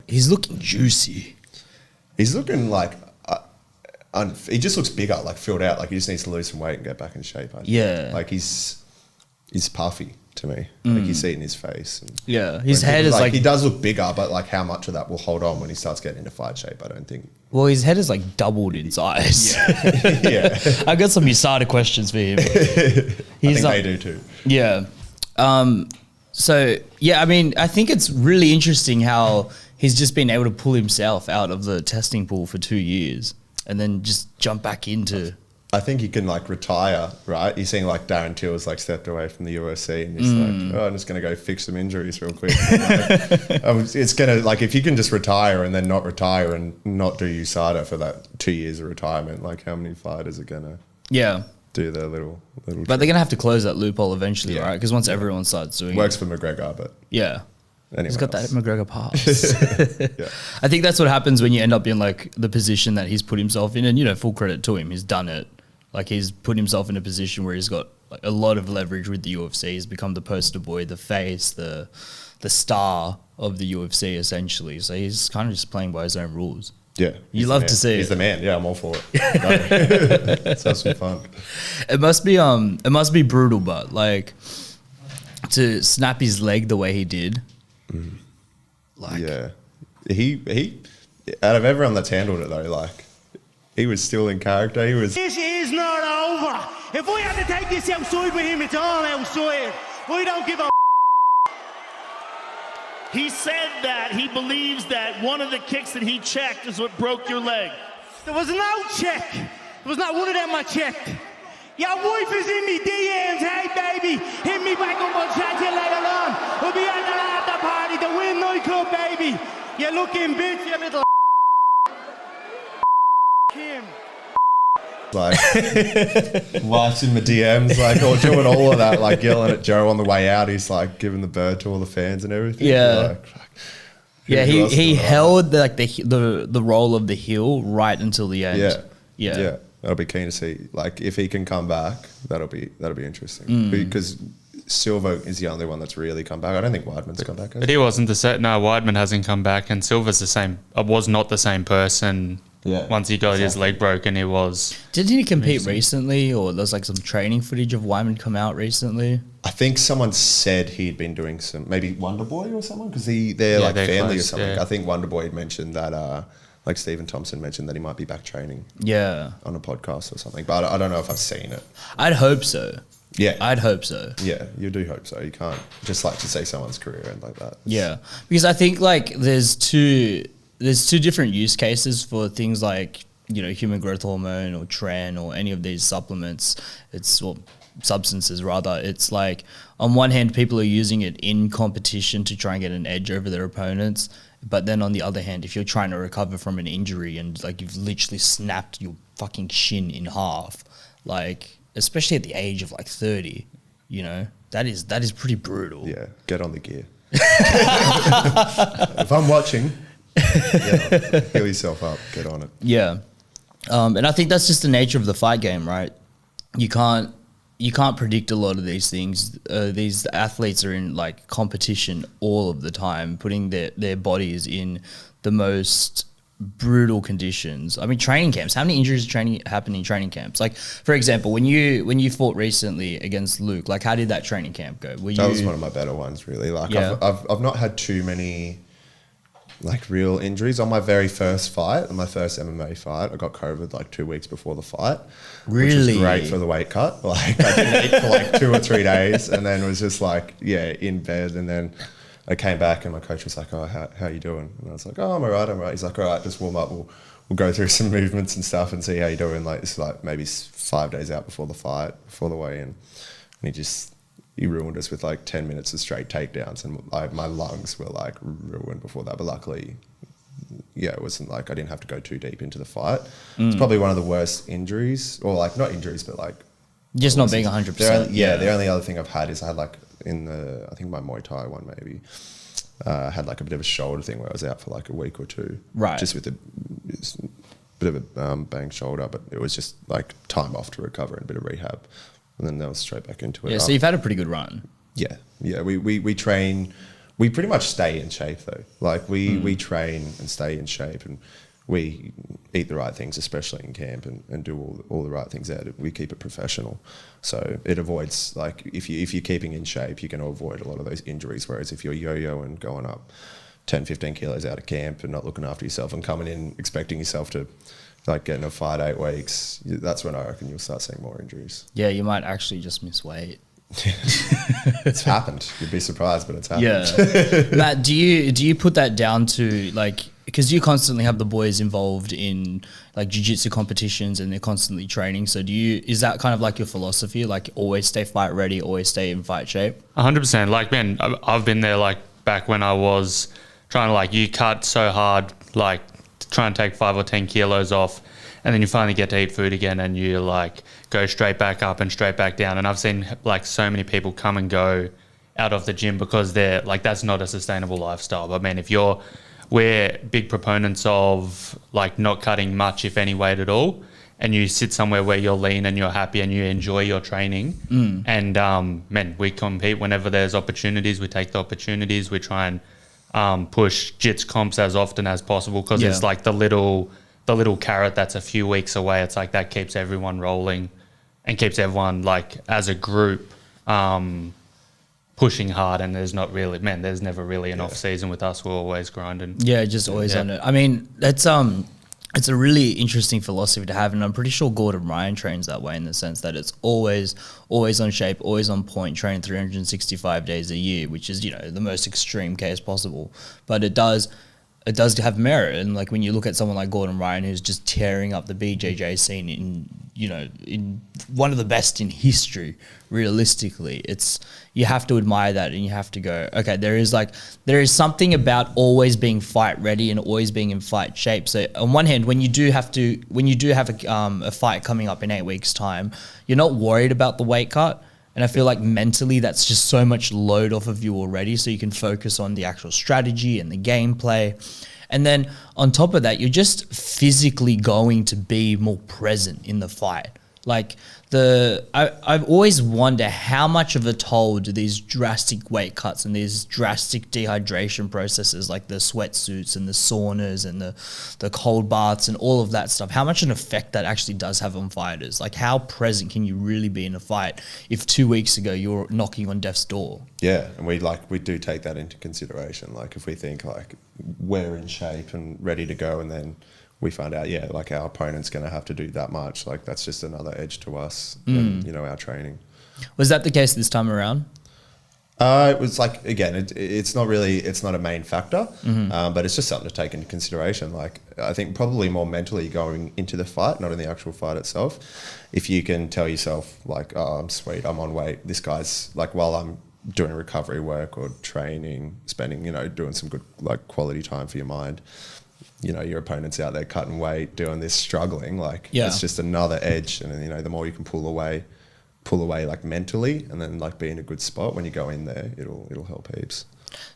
he's looking juicy. He's looking like he just looks bigger, like filled out. Like he just needs to lose some weight and get back in shape. Yeah, like he's puffy to me. Like you see it in his face. And his head is like he does look bigger, but like how much of that will hold on when he starts getting into fight shape? I don't think. Well, his head is like doubled in size. Yeah. I got some USADA questions for him. I think they do too. Yeah. So yeah, I mean, I think it's really interesting how he's just been able to pull himself out of the testing pool for 2 years and then just jump back into. I think he can like retire, right? You're seeing like Darren Till's like stepped away from the UFC and he's like, oh, I'm just going to go fix some injuries real quick. It's going to like, if you can just retire and then not retire and not do USADA for that 2 years of retirement, like how many fighters are going to do their little But they're going to have to close that loophole eventually, right? Because once everyone starts doing Works for McGregor, but he's got that McGregor pass. Yeah. I think that's what happens when you end up in like the position that he's put himself in, and full credit to him, he's done it. Like he's put himself in a position where he's got like a lot of leverage with the UFC. He's become the poster boy, the face, the star of the UFC essentially. So he's kind of just playing by his own rules. Yeah, you love to see it. He's the man. Yeah, I'm all for it. Let's have some fun. It must be brutal, but like to snap his leg the way he did. Like he out of everyone that's handled it though, like he was still in character. He was. This is not over. If we have to take this outside with him, it's all outside. We don't give a. He said that he believes that one of the kicks that he checked is what broke your leg. There was no check. There was not one of them I checked. Your wife is in me DMs. Hey, baby, hit me back up. I'll chat to you later on. We'll be at the after party, the Win nightclub, baby. You looking bitch, you little Kim. Like watching the DMs, like or doing all of that, like yelling at Joe on the way out. He's like giving the bird to all the fans and everything. Yeah, he held like the role of the heel right until the end. Yeah. I'll be keen to see like if he can come back. That'll be interesting because Silva is the only one that's really come back. I don't think Weidman's come back. But he wasn't the same. No, Weidman hasn't come back, and Silva's the same. Was not the same person. Yeah. Once he got his leg broken, he was. Didn't he compete recently, or there's like some training footage of Weidman come out recently? I think someone said he'd been doing some, maybe Wonderboy or someone, because they're like family close, or something. Yeah. I think Wonderboy mentioned that, like Stephen Thompson mentioned that he might be back training. Yeah. On a podcast or something, but I don't know if I've seen it. I'd hope so. Yeah. I'd hope so. Yeah, you do hope so. You can't just like to see someone's career end like that. Yeah, because I think like there's two different use cases for things like, human growth hormone or tren or any of these supplements. Substances rather. It's like on one hand, people are using it in competition to try and get an edge over their opponents. But then on the other hand, if you're trying to recover from an injury and like you've literally snapped your fucking shin in half, like especially at the age of like 30, that is pretty brutal. Yeah, get on the gear. If I'm watching, heal yourself up, get on it. Yeah. And I think that's just the nature of the fight game, right? You can't predict a lot of these things. These athletes are in like competition all of the time, putting their bodies in the most brutal conditions. I mean, training camps. How many injuries happen in training camps? Like, for example, when you fought recently against Luke, like how did that training camp go? That was one of my better ones, really. Like I've not had too many like real injuries. On my very first fight, my first MMA fight, I got COVID like 2 weeks before the fight. Really? Which was great for the weight cut. Like I didn't eat for like 2 or 3 days and then was just like, in bed. And then I came back and my coach was like, oh, how you doing? And I was like, oh, I'm all right. He's like, all right, just warm up. We'll go through some movements and stuff and see how you're doing. Like it's like maybe 5 days out before the fight, before the weigh-in. And he ruined us with like 10 minutes of straight takedowns and like my lungs were like ruined before that. But luckily, it wasn't like I didn't have to go too deep into the fight. It's probably one of the worst injuries, or like not injuries, but like just not being 100%. The only other thing I've had is I had like I think my Muay Thai one maybe, had like a bit of a shoulder thing where I was out for like a week or two. Right. Just with a bit of a banged shoulder, but it was just like time off to recover and a bit of rehab. And then that was straight back into it. Yeah, so you've had a pretty good run. Yeah. We train we pretty much stay in shape though. Like we train and stay in shape, and we eat the right things, especially in camp, and do all the right things out. We keep it professional. So it avoids, like, if you're keeping in shape, you're going to avoid a lot of those injuries. Whereas if you're yo-yo and going up 10, 15 kilos out of camp and not looking after yourself and coming in expecting yourself to like get in a fight 8 weeks, that's when I reckon you'll start seeing more injuries. Yeah, you might actually just miss weight. It's happened. You'd be surprised, but it's happened. Yeah. Matt, do you put that down to, like, because you constantly have the boys involved in like jiu-jitsu competitions and they're constantly training. So is that kind of like your philosophy? Like, always stay fight ready, always stay in fight shape? 100%. Like, man, I've been there, like, back when I was trying to, like, you cut so hard, like, try and take 5 or 10 kilos off, and then you finally get to eat food again and you, like, go straight back up and straight back down. And I've seen, like, so many people come and go out of the gym because they're, like, that's not a sustainable lifestyle. But, man, we're big proponents of, like, not cutting much, if any, weight at all, and you sit somewhere where you're lean and you're happy and you enjoy your training. And, man, we compete whenever there's opportunities. We take the opportunities. We try and push jits comps as often as possible, because it's like the little carrot that's a few weeks away. It's like that keeps everyone rolling and keeps everyone, like, as a group, pushing hard. And there's never really an off season with us. We're always grinding. Yeah, just always on it. I mean, it's a really interesting philosophy to have, and I'm pretty sure Gordon Ryan trains that way, in the sense that it's always on shape, always on point, training 365 days a year, which is, the most extreme case possible. But it does have merit. And, like, when you look at someone like Gordon Ryan, who's just tearing up the BJJ scene in one of the best in history, realistically, you have to admire that, and you have to go, okay, there is something about always being fight ready and always being in fight shape. So on one hand, when you do have a fight coming up in 8 weeks' time, you're not worried about the weight cut. And I feel like mentally that's just so much load off of you already, so you can focus on the actual strategy and the gameplay. And then on top of that, you're just physically going to be more present in the fight. Like, I've always wondered how much of a toll do these drastic weight cuts and these drastic dehydration processes, like the sweatsuits and the saunas and the cold baths and all of that stuff, how much an effect that actually does have on fighters. Like, how present can you really be in a fight if 2 weeks ago you were knocking on death's door? Yeah, and we do take that into consideration. Like, if we think, like, we're in shape and ready to go, and then we find out, like, our opponent's going to have to do that much. Like, that's just another edge to us, and, our training. Was that the case this time around? It was, like, again, it's not a main factor, but it's just something to take into consideration. Like, I think probably more mentally going into the fight, not in the actual fight itself. If you can tell yourself, like, oh, I'm sweet, I'm on weight. This guy's, like, while I'm doing recovery work or training, spending, doing some good, like, quality time for your mind, your opponent's out there cutting weight, doing this, struggling, like, it's just another edge. And, the more you can pull away like mentally, and then, like, be in a good spot when you go in there, it'll help heaps.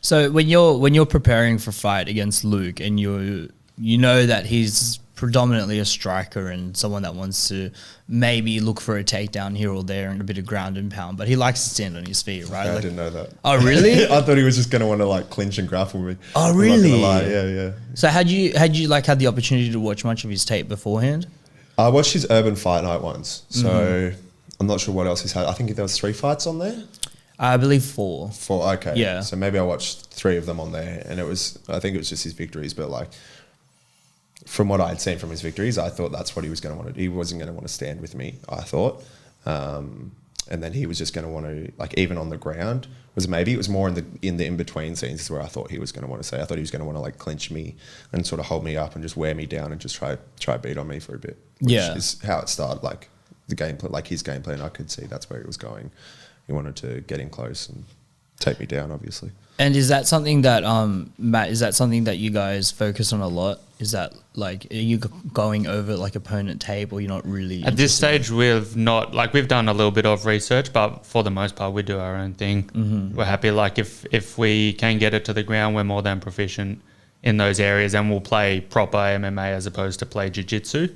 So when you're preparing for fight against Luke, and you know that he's predominantly a striker and someone that wants to maybe look for a takedown here or there and a bit of ground and pound, but he likes to stand on his feet, right? Okay, I didn't know that. Oh, really? I thought he was just going to want to, like, clinch and grapple me. Oh, really? I'm not gonna lie. Yeah. So had you like had the opportunity to watch much of his tape beforehand? I watched his Urban Fight Night once, so I'm not sure what else he's had. I think there was 3 fights on there. I believe 4. 4, okay. Yeah. So maybe I watched 3 of them on there, and I think it was just his victories, but, like, from what I had seen from his victories, I thought that's what he was going to want to do. He wasn't going to want to stand with me, I thought. And then he was just going to want to, like, even on the ground, it was more in the in-between scenes is where I thought he was going to want to say. I thought he was going to want to, like, clinch me and sort of hold me up and just wear me down and just try beat on me for a bit. Which is how it started, like, the gameplay, like his gameplay, and I could see that's where he was going. He wanted to get in close and take me down, obviously. And is that something that, Matt, is that something that you guys focus on a lot? Is that, like, are you going over, like, opponent tape, or you're not really? At this stage, we've done a little bit of research, but for the most part, we do our own thing. We're happy. Like, if we can get it to the ground, we're more than proficient in those areas, and we'll play proper MMA as opposed to play jiu-jitsu.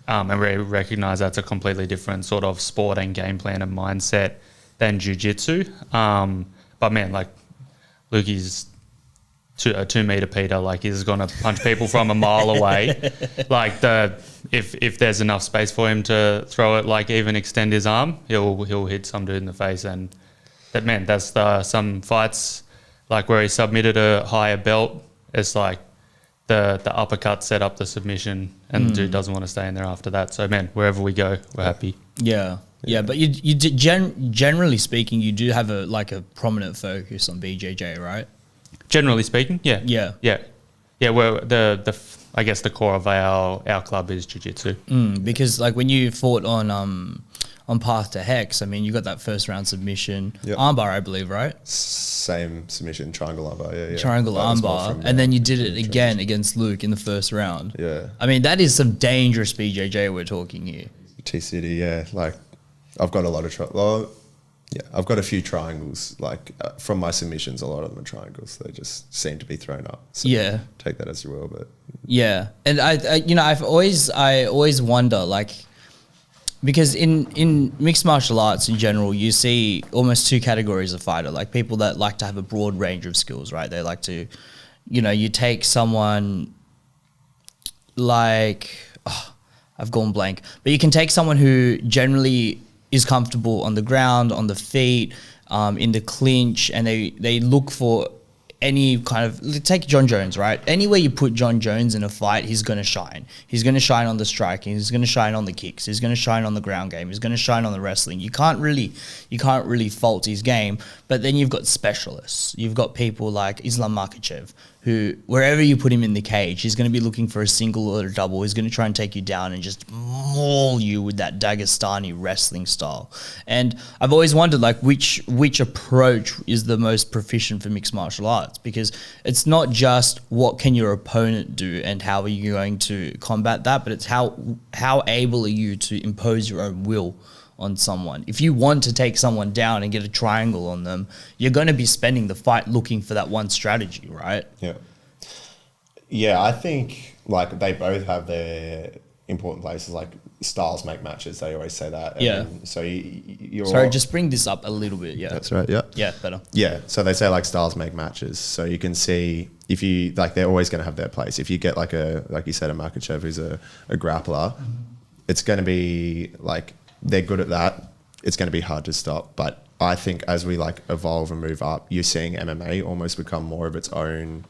And we recognize that's a completely different sort of sport and game plan and mindset than jiu-jitsu. But, man, like, Lukey's a 2 meter Peter, like he's going to punch people from a mile away. Like if there's enough space for him to throw it, like even extend his arm, he'll hit some dude in the face. And that's some fights like where he submitted a higher belt. It's like the uppercut set up the submission, and the dude doesn't want to stay in there after that. So wherever we go, we're happy. Yeah. But you generally speaking, you do have a prominent focus on BJJ, right? Generally speaking, yeah. Well, I guess the core of our club is jiu-jitsu. Because like when you fought on Path to Hex, I mean, you got that first round submission, armbar, I believe, right? Same submission, triangle armbar, yeah. Triangle armbar, and then you did it again against Luke in the first round. Yeah. I mean, that is some dangerous BJJ we're talking here. T-City, yeah. Like, I've got a lot of I've got a few triangles. Like from my submissions, a lot of them are triangles. They just seem to be thrown up. So take that as you will. But and I always wonder, like, because in mixed martial arts in general, you see almost two categories of fighter. Like people that like to have a broad range of skills, right? They like to, you take someone like I've gone blank, but you can take someone who generally is comfortable on the ground, on the feet, in the clinch, and they look for any kind of, take Jon Jones, right? Anywhere you put Jon Jones in a fight, he's going to shine. He's going to shine on the striking. He's going to shine on the kicks. He's going to shine on the ground game. He's going to shine on the wrestling. You can't really fault his game. But then you've got specialists. You've got people like Islam Makhachev, who wherever you put him in the cage, he's going to be looking for a single or a double. He's going to try and take you down and just maul you with that Dagestani wrestling style. And I've always wondered, like, which approach is the most proficient for mixed martial arts, because it's not just what can your opponent do and how are you going to combat that, but it's how able are you to impose your own will on someone. If you want to take someone down and get a triangle on them, you're going to be spending the fight looking for that one strategy, right? Yeah, I think like they both have their important places. Like styles make matches, they always say that. And so you're sorry, just bring this up a little bit. That's right. Better. So they say like styles make matches, so you can see if you like, they're always going to have their place. If you get like you said, a Makhachev who's a grappler, it's going to be like, they're good at that. It's going to be hard to stop. But I think as we like evolve and move up, you're seeing MMA almost become more of its own.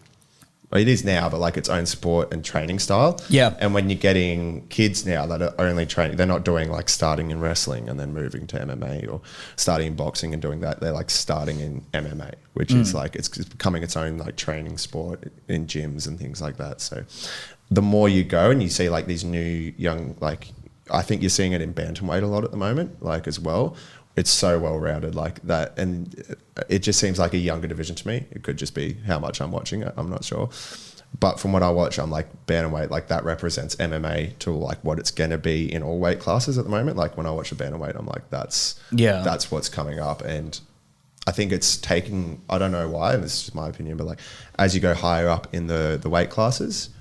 Well, it is now, but like its own sport and training style. Yeah. And when you're getting kids now that are only training, they're not doing like starting in wrestling and then moving to MMA, or starting in boxing and doing that. They're like starting in MMA, which is like, it's becoming its own like training sport in gyms and things like that. So the more you go and you see like these new young, like, I think you're seeing it in bantamweight a lot at the moment, like as well. It's so well rounded like that, and it just seems like a younger division to me. It could just be how much I'm watching it, I'm not sure. But from what I watch, I'm like, bantamweight, like that represents MMA to like what it's going to be in all weight classes at the moment. Like when I watch a bantamweight, I'm like, that's what's coming up. And I think it's taking, I don't know why, and this is just my opinion, but like as you go higher up in the weight classes,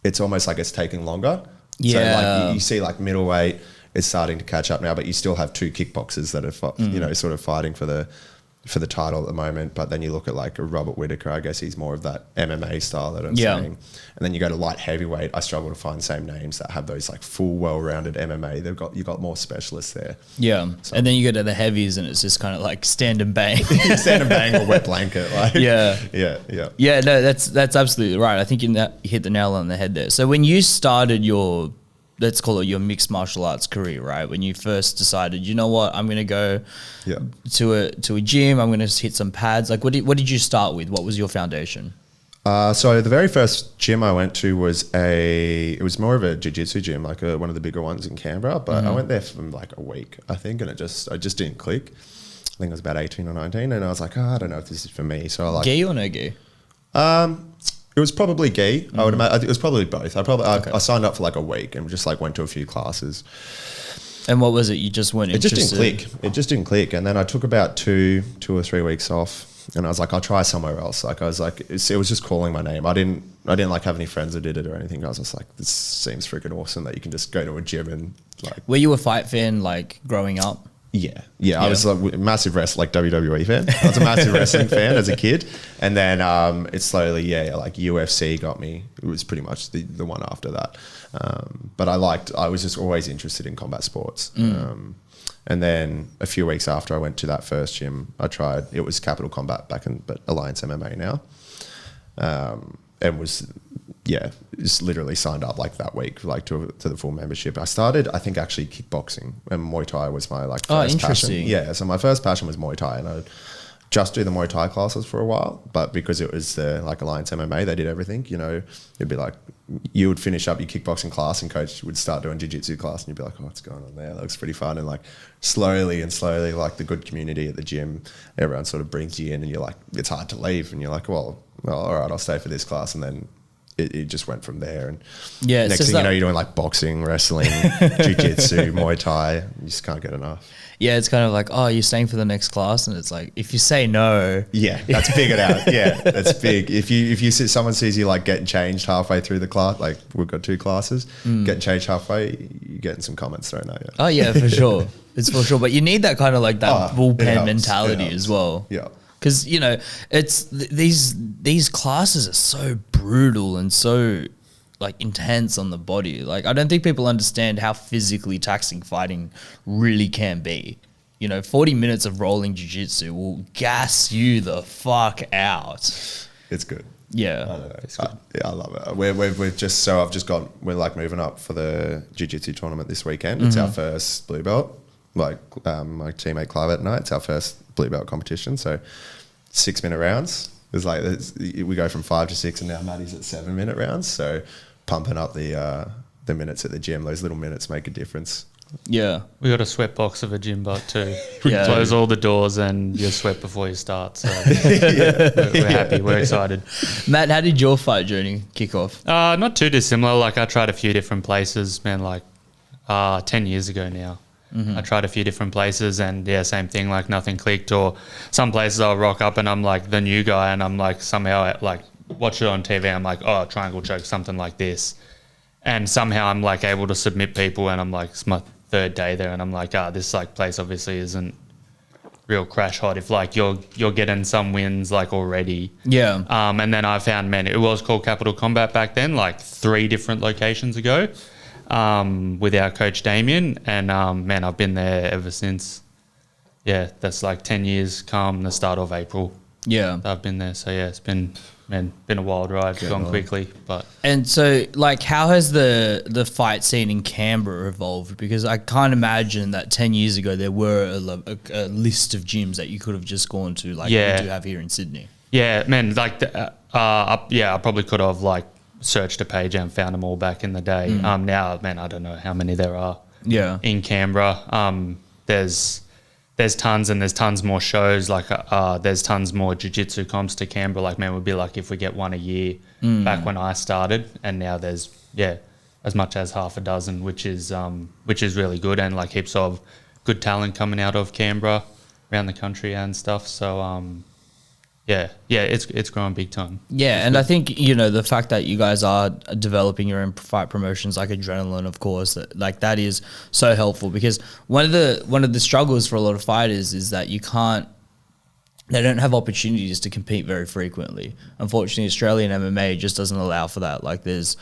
it's almost like it's taking longer. So like you see like middleweight is starting to catch up now, but you still have two kickboxers that are sort of fighting for the title at the moment. But then you look at like a Robert Whittaker, I guess he's more of that MMA style that I'm saying. And then you go to light heavyweight, I struggle to find the same names that have those like full well-rounded MMA. You've got more specialists there. So. And then you go to the heavies and it's just kind of like stand and bang. Stand and bang or wet blanket. Like, Yeah, no, that's absolutely right. I think you hit the nail on the head there. So when you started your, let's call it your mixed martial arts career, right? When you first decided, you know what, I'm going to go to a gym, I'm going to hit some pads. Like what did you start with? What was your foundation? So the very first gym I went to was it was more of a jiu-jitsu gym, like one of the bigger ones in Canberra, but I went there for like a week, I think, and I just didn't click. I think I was about 18 or 19, and I was like, I don't know if this is for me. So I like... Gi or no gi? It was probably gi. I would imagine. It was probably both. I signed up for like a week and just like went to a few classes. And what was it? You just weren't interested? It just didn't click. And then I took about two or 3 weeks off, and I was like, I'll try somewhere else. Like I was like, it was just calling my name. I didn't like have any friends that did it or anything. I was just like, this seems freaking awesome that you can just go to a gym and like. Were you a fight fan like growing up? Yeah. I was a massive like WWE fan. I was a massive wrestling fan as a kid, and then it slowly, like UFC got me. It was pretty much the one after that. But I was just always interested in combat sports. And then a few weeks after I went to that first gym, I tried. It was Capital Combat but Alliance MMA now, and was. Yeah, just literally signed up like that week, like to the full membership. I started, I think, actually kickboxing, and Muay Thai was my like first passion. Yeah, so my first passion was Muay Thai, and I'd just do the Muay Thai classes for a while. But because it was the like Alliance MMA, they did everything. You know, it'd be like you would finish up your kickboxing class, and coach would start doing jiu-jitsu class, and you'd be like, "Oh, what's going on there? That looks pretty fun." And like slowly, like the good community at the gym, everyone sort of brings you in, and you're like, it's hard to leave, and you're like, well, all right, I'll stay for this class, and then. It just went from there, and next thing you know, you're doing like boxing, wrestling, jiu-jitsu, Muay Thai. You just can't get enough. Yeah, it's kind of like, oh, you're staying for the next class, and it's like if you say no, that's figured out. Yeah, that's big. If someone sees you like getting changed halfway through the class, like we've got 2 classes, getting changed halfway, you're getting some comments thrown at you. Oh yeah, for sure, it's for sure. But you need that kind of like that bullpen mentality as well. Yeah. Because, you know, it's these classes are so brutal and so, like, intense on the body. Like, I don't think people understand how physically taxing fighting really can be. You know, 40 minutes of rolling jiu-jitsu will gas you the fuck out. It's good. Yeah. I don't know. It's good. I love it. We're like moving up for the jiu-jitsu tournament this weekend. It's our first blue belt. Like my teammate Clive and I, it's our first blue belt competition. So 6-minute rounds. We go from 5 to 6, and now Maddie's at 7-minute rounds. So pumping up the minutes at the gym. Those little minutes make a difference. Yeah. We got a sweat box of a gym butt too. Yeah. Close all the doors and you sweat before you start. So we're happy. We're excited. Matt, how did your fight journey kick off? Not too dissimilar. Like I tried a few different places, man, like 10 years ago now. I tried a few different places, and same thing, like nothing clicked. Or some places I'll rock up and I'm like the new guy, and I'm like somehow like watch it on TV. I'm like, oh, triangle choke, something like this. And somehow I'm like able to submit people, and I'm like, it's my 3rd day there, and I'm like, this like place obviously isn't real crash hot if like you're getting some wins like already. Yeah. And then I found, man, it was called Capital Combat back then, like 3 different locations ago. With our coach Damien, and man, I've been there ever since. Yeah, that's like 10 years come the start of April. Yeah, I've been there. So yeah, it's been a wild ride, gone quickly. But and so like, how has the fight scene in Canberra evolved? Because I can't imagine that 10 years ago there were a list of gyms that you could have just gone to, like we do have here in Sydney. Yeah, man, like I probably could have like searched a page and found them all back in the day. Now, man, I don't know how many there are. Yeah, in Canberra, there's tons, and there's tons more shows. Like there's tons more jiu-jitsu comps to Canberra. Like, man, we'd be lucky if we get 1 a year. Back when I started, and now there's as much as half a dozen, which is really good, and like heaps of good talent coming out of Canberra around the country and stuff. So it's growing big time. Yeah, and I think, you know, the fact that you guys are developing your own fight promotions like Adrenalyn, of course, that is so helpful, because one of the struggles for a lot of fighters is that they don't have opportunities to compete very frequently. Unfortunately, Australian MMA just doesn't allow for that. Like there's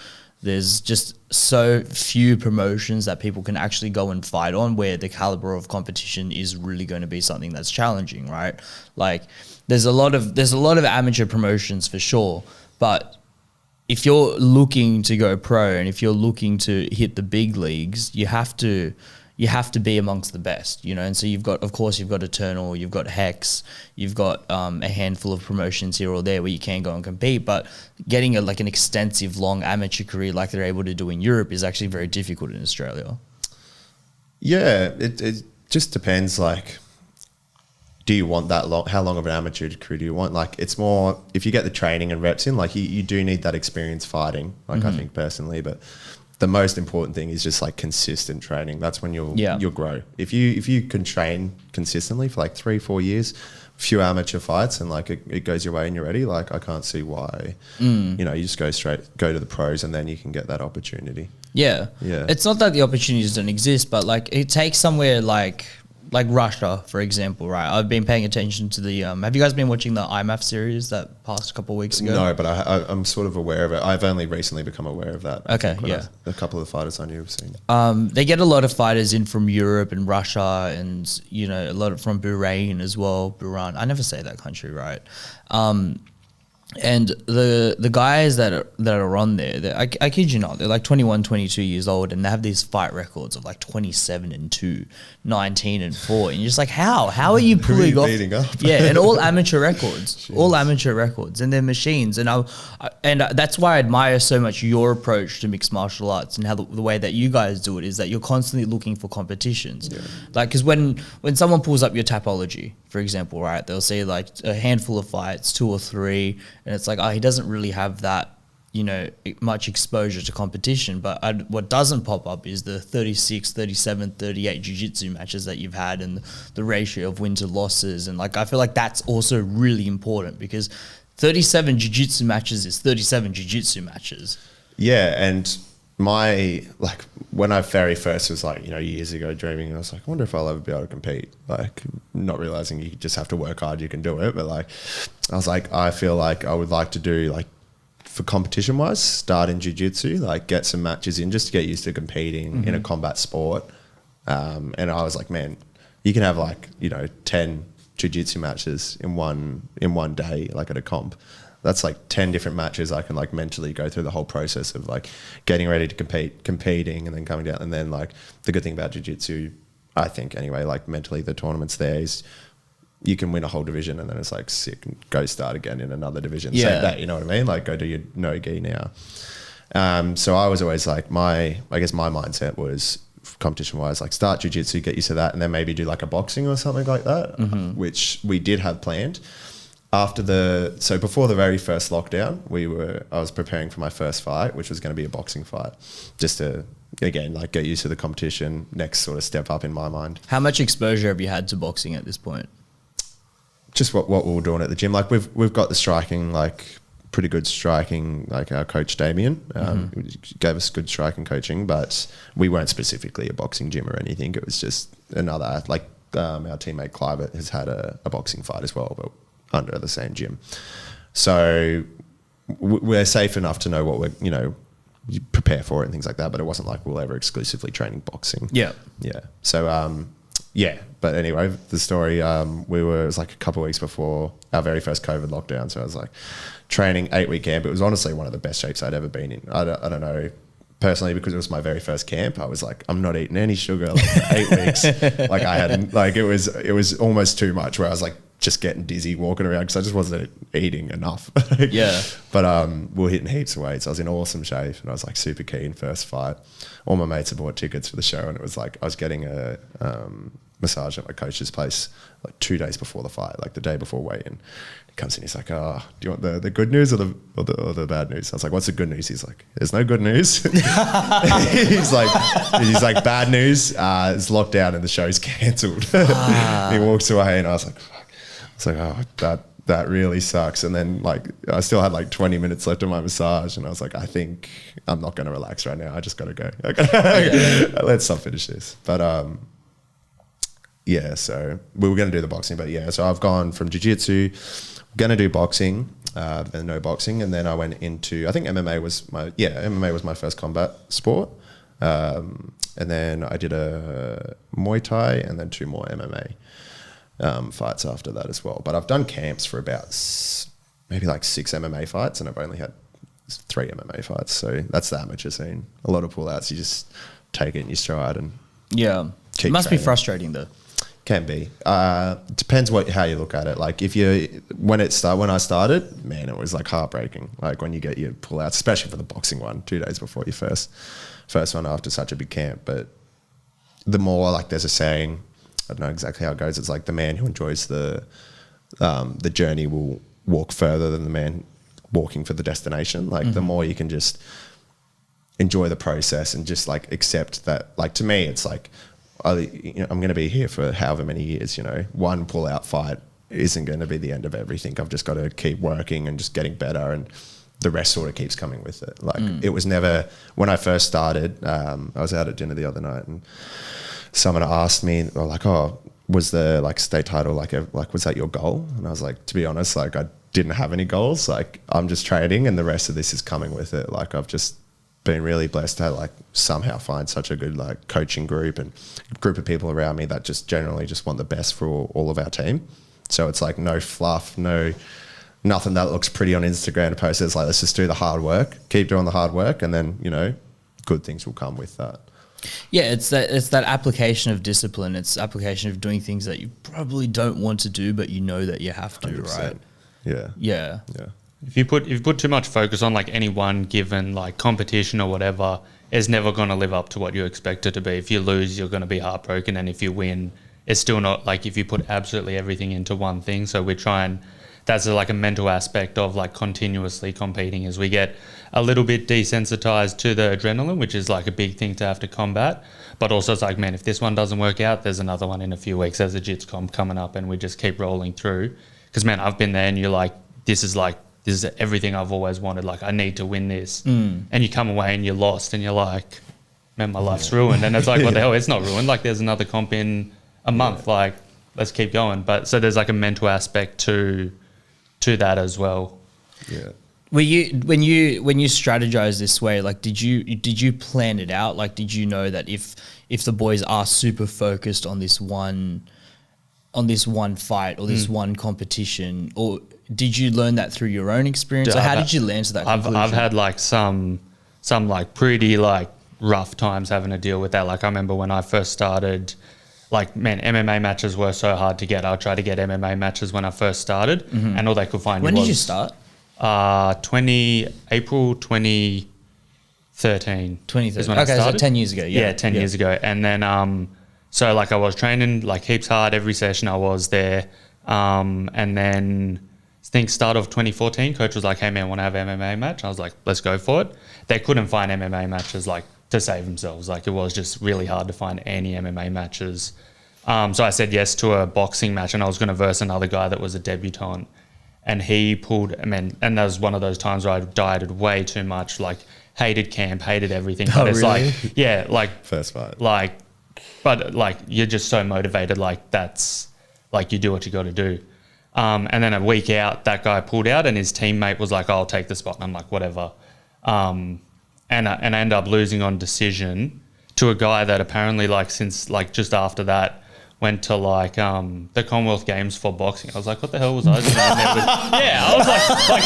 just so few promotions that people can actually go and fight on where the caliber of competition is really going to be something that's challenging, right? Like there's a lot of amateur promotions for sure, but if you're looking to go pro and if you're looking to hit the big leagues, you have to be amongst the best, you know. And so you've got Eternal, you've got Hex, you've got a handful of promotions here or there where you can go and compete, but getting an extensive long amateur career like they're able to do in Europe is actually very difficult in Australia. Yeah, it just depends, like, do you want that long? How long of an amateur career do you want? Like, it's more, if you get the training and reps in, like you do need that experience fighting, like I think personally, but the most important thing is just like consistent training. That's when you'll grow. If you can train consistently for like 3-4 years, few amateur fights, and like it goes your way and you're ready, like I can't see why, you just go to the pros and then you can get that opportunity. Yeah. It's not that the opportunities don't exist, but like it takes somewhere like like Russia, for example, right? I've been paying attention to the. Have you guys been watching the IMAF series that passed a couple of weeks ago? No, but I'm sort of aware of it. I've only recently become aware of that. Okay, yeah. A couple of the fighters I knew have seen. They get a lot of fighters in from Europe and Russia, and a lot from Bahrain as well. Bahrain, I never say that country right. And the guys that are on there, I kid you not, they're like 21, 22 years old, and they have these fight records of like 27-2, 19-4, and you're just like, how are you pulling off? Beating up? Yeah, and all amateur records, and they're machines, and that's why I admire so much your approach to mixed martial arts and how the way that you guys do it is that you're constantly looking for competitions, like because when someone pulls up your Tapology, for example, right, they'll say like a handful of fights, 2 or 3. And it's like, he doesn't really have that, much exposure to competition. But what doesn't pop up is the 36, 37, 38 jiu-jitsu matches that you've had and the ratio of win to losses. And like, I feel like that's also really important because 37 jiu-jitsu matches is 37 jiu-jitsu matches. Yeah, and when I very first was like, years ago dreaming, I was like, I wonder if I'll ever be able to compete. Like, not realizing you just have to work hard, you can do it. But like, I was like, I feel like I would like to do like, for competition wise, start in jiu-jitsu, like get some matches in just to get used to competing in a combat sport. And I was like, man, you can have like, 10 jiu-jitsu matches in one day, like at a comp. That's like 10 different matches. I can like mentally go through the whole process of like getting ready to competing and then coming down. And then like the good thing about jiu-jitsu, I think anyway, like mentally the tournaments there is you can win a whole division and then it's like sick and go start again in another division. Yeah. Same that, you know what I mean? Like go do your no-gi now. So I was always like my mindset was competition wise, like start jiu-jitsu, get used to that. And then maybe do like a boxing or something like that, which we did have planned. Before the very first lockdown, I was preparing for my first fight, which was going to be a boxing fight, just to, again, like get used to the competition, next sort of step up in my mind. How much exposure have you had to boxing at this point? Just what we were doing at the gym. Like we've got the striking, like pretty good striking, like our coach Damien gave us good striking coaching, but we weren't specifically a boxing gym or anything. It was just another, like our teammate Clive has had a boxing fight as well, but under the same gym. So we're safe enough to know what you prepare for it and things like that, but it wasn't like we'll ever exclusively training boxing. Yeah. So, but anyway, the story, it was like a couple of weeks before our very first COVID lockdown. So I was like training 8-week camp. It was honestly one of the best shapes I'd ever been in. I don't know, personally, because it was my very first camp, I was like, I'm not eating any sugar like for 8 weeks. Like I hadn't, like it was almost too much where I was like, just getting dizzy walking around because I just wasn't eating enough. Yeah. But we were hitting heaps of weights. I was in awesome shape and I was like super keen first fight. All my mates had bought tickets for the show and it was like I was getting a massage at my coach's place like 2 days before the fight, like the day before weigh-in. He comes in, he's like, do you want the good news or the bad news? I was like, what's the good news? He's like, there's no good news. he's like, bad news, it's locked down and the show's cancelled. He walks away and I was like, it's like, that really sucks. And then like I still had like 20 minutes left of my massage and I was like, I think I'm not going to relax right now. I just got to go. Let's not finish this. But so we were going to do the boxing, but so I've gone from jiu-jitsu, going to do boxing, then no boxing. And then I went into, I think MMA was my first combat sport. And then I did a Muay Thai and then 2 more MMA fights after that as well. But I've done camps for about maybe like 6 MMA fights and I've only had 3 MMA fights. So that's the amateur scene. A lot of pullouts, you just take it in your stride and it must be frustrating though. Can be. Depends how you look at it. Like when I started, man, it was like heartbreaking. Like when you get your pullouts, especially for the boxing one, 2 days before your first one after such a big camp. But the more, like there's a saying, I don't know exactly how it goes. It's like the man who enjoys the journey will walk further than the man walking for the destination. Like the more you can just enjoy the process and just like accept that. Like to me, it's like I'm going to be here for however many years. One pull-out fight isn't going to be the end of everything. I've just got to keep working and just getting better, and the rest sort of keeps coming with it. Like it was never when I first started. I was out at dinner the other night and someone asked me, like, was the like state title like was that your goal? And I was like, to be honest, like I didn't have any goals. Like I'm just training, and the rest of this is coming with it. Like I've just been really blessed to like somehow find such a good like coaching group and group of people around me that just generally just want the best for all of our team. So it's like no fluff, nothing that looks pretty on Instagram to post. It's like, let's just do the hard work, keep doing the hard work, and then, you know, good things will come with that. Yeah, it's that application of discipline. It's application of doing things that you probably don't want to do, but you know that you have to, 100%. right? Yeah. Yeah. Yeah. If you put too much focus on like any one given like competition or whatever, it's never going to live up to what you expect it to be. If you lose, you're going to be heartbroken, and if you win, it's still not like if you put absolutely everything into one thing. So we try and that's like a mental aspect of like continuously competing, as we get a little bit desensitized to the adrenaline, which is like a big thing to have to combat. But also it's like, man, if this one doesn't work out, there's another one in a few weeks. There's a jits comp coming up, and we just keep rolling through. Because man, I've been there, and you're like, this is everything I've always wanted. Like, I need to win this. And you come away and you're lost, and you're like, man, my life's ruined. And it's like, what the hell? It's not ruined. Like, there's another comp in a month. Like, let's keep going. But so there's like a mental aspect to that as well. Yeah. When you strategize this way, like, did you plan it out? Like, did you know that if the boys are super focused on this one fight or this one competition, or did you learn that through your own experience? Or how did you land to that conclusion? I've had like some like pretty like rough times having to deal with that. Like I remember when I first started, like, man, MMA matches were so hard to get. I tried to get MMA matches when I first started, and all they could find When was... did you start? April 2013. 2013. Is when I Okay, started. so 10 years ago. Yeah, 10 years ago. And then, so like I was training like heaps hard every session I was there. And then I think start of 2014, coach was like, hey man, want to have an MMA match? I was like, let's go for it. They couldn't find MMA matches like to save themselves. Like it was just really hard to find any MMA matches. So I said yes to a boxing match, and I was going to verse another guy that was a debutant. And he pulled, and that was one of those times where I dieted way too much, like hated camp, hated everything. But it's really? like, yeah, like First fight. like, but like you're just so motivated, like that's like you do what you got to do. And then a week out, that guy pulled out, and his teammate was like, I'll take the spot. And I'm like, whatever. And I ended up losing on decision to a guy that apparently like since like just after that went to like the Commonwealth Games for boxing. I was like, what the hell was I doing in there with? Yeah, I was like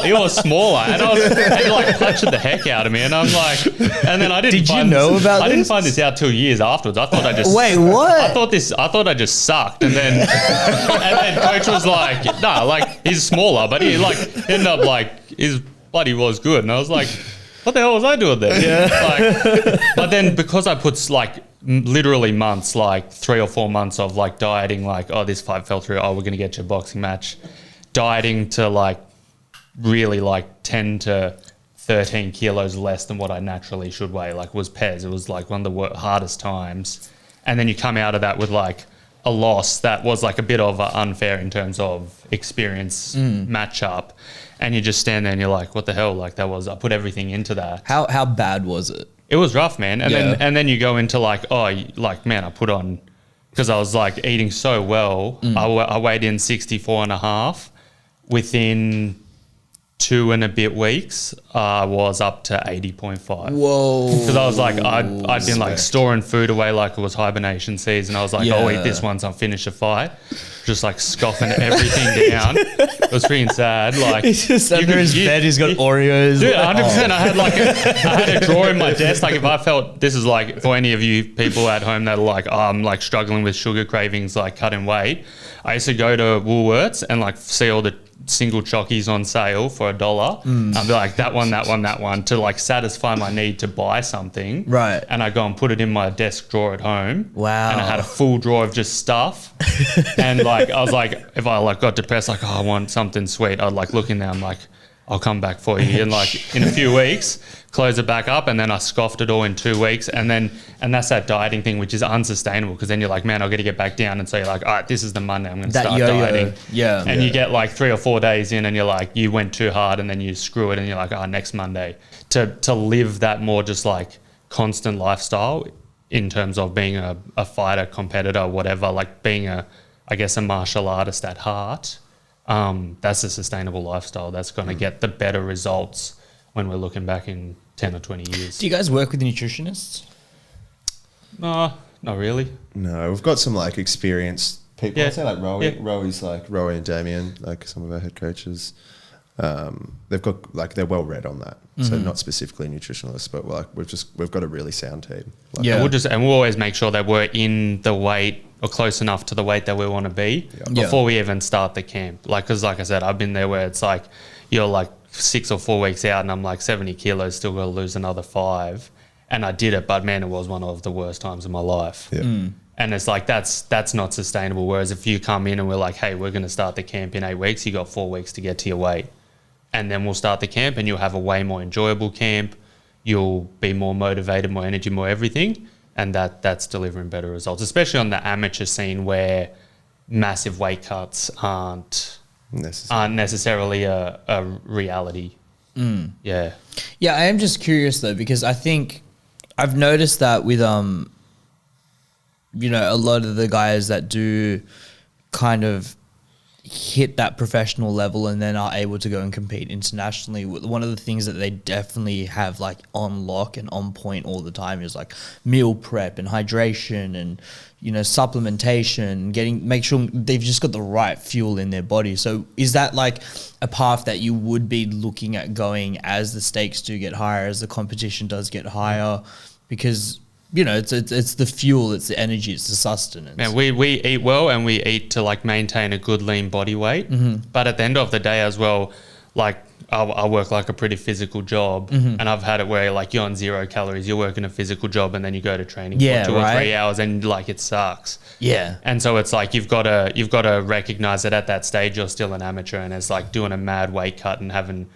he was smaller, and he like punched the heck out of me, and I'm like, and then I didn't. Did you know about this? I didn't find this out till years afterwards. I thought I just Wait, what? I thought I just sucked, and then coach was like, nah, like he's smaller, but he like ended up like his body was good, and I was like, what the hell was I doing there? Yeah. Like, but then because I put like literally months, like 3 or 4 months of like dieting, like, oh, this fight fell through, oh, we're going to get you a boxing match, dieting to like really like 10 to 13 kilos less than what I naturally should weigh, like was Pez. It was like one of the hardest times. And then you come out of that with like a loss that was like a bit of unfair in terms of experience matchup. And you just stand there and you're like, what the hell? Like that was, I put everything into that. How bad was it? It was rough, man. And then you go into like, oh, like, man, I put on, because I was like eating so well. I weighed in 64.5. Within 2 and a bit weeks, I was up to 80.5. Whoa. Because I was like, I'd been like storing food away like it was hibernation season. I was like, I'll eat this once I'll finish a fight. Just like scoffing everything down. It was freaking sad. Like He's just under his bed, he's got Oreos. Dude, 100%. I had a drawer in my desk. Like if I felt, this is like for any of you people at home that are like, oh, I'm like struggling with sugar cravings, like cutting weight. I used to go to Woolworths and like see all the single chockies on sale for $1. I'd be like, that one, to like satisfy my need to buy something. Right. And I go and put it in my desk drawer at home. Wow. And I had a full drawer of just stuff. And like, I was like, if I like got depressed, like, oh, I want something sweet, I'd like look in there, I'm like, I'll come back for you. And like in a few weeks, close it back up, and then I scoffed it all in 2 weeks. And that's that dieting thing, which is unsustainable, because then you're like, man, I've got to get back down. And so you're like, all right, this is the Monday, I'm going to start dieting. Yeah. And you get like 3 or 4 days in and you're like, you went too hard, and then you screw it and you're like, oh, next Monday. To live that more just like constant lifestyle in terms of being a fighter, competitor, whatever, like being a martial artist at heart, that's a sustainable lifestyle that's going to get the better results when we're looking back in 10 or 20 years. Do you guys work with nutritionists? No, not really. No, we've got some like experienced people. Yeah. I'd say like Rowie. Yeah. Rowie's like Rowie and Damien, like some of our head coaches. They've got like they're well read on that. So not specifically nutritionalists, but like we've got a really sound team. Like, Yeah. And we'll always make sure that we're in the weight or close enough to the weight that we want to be before we even start the camp. Like, because like I said, I've been there where it's like you're like 6 or 4 weeks out and I'm like 70 kilos, still got to lose another 5. And I did it, but man, it was one of the worst times of my life. Yeah. And it's like, that's not sustainable. Whereas if you come in and we're like, hey, we're going to start the camp in 8 weeks, you got 4 weeks to get to your weight. And then we'll start the camp and you'll have a way more enjoyable camp. You'll be more motivated, more energy, more everything. And that's delivering better results, especially on the amateur scene where massive weight cuts aren't necessarily a reality. Yeah. Yeah, I am just curious though, because I think I've noticed that with a lot of the guys that do kind of hit that professional level and then are able to go and compete internationally, one of the things that they definitely have like on lock and on point all the time is like meal prep and hydration and supplementation, make sure they've just got the right fuel in their body. So is that like a path that you would be looking at going as the stakes do get higher, as the competition does get higher? Because it's the fuel, it's the energy, it's the sustenance. Man, we eat well and we eat to like maintain a good lean body weight. But at the end of the day as well, like I work like a pretty physical job, and I've had it where like you're on 0 calories, you're working a physical job, and then you go to training for 2 or 3 hours, and like it sucks. Yeah. And so it's like you've got to recognize that at that stage you're still an amateur, and it's like doing a mad weight cut and having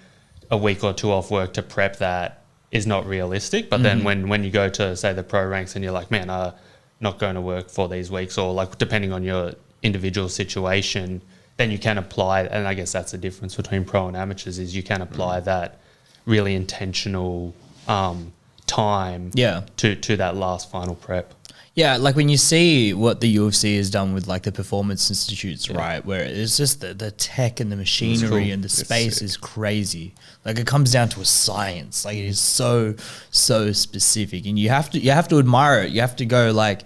a week or 2 off work to prep that is not realistic. But then when you go to say the pro ranks and you're like, man, I'm not going to work for these weeks, or like depending on your individual situation, then you can apply, and I guess that's the difference between pro and amateurs, is you can apply that really intentional time to that last final prep. Yeah, like when you see what the UFC has done with like the performance institutes, right, where it's just the tech and the machinery and the space is crazy. Like it comes down to a science. Like it is so specific, and you have to admire it. You have to go like,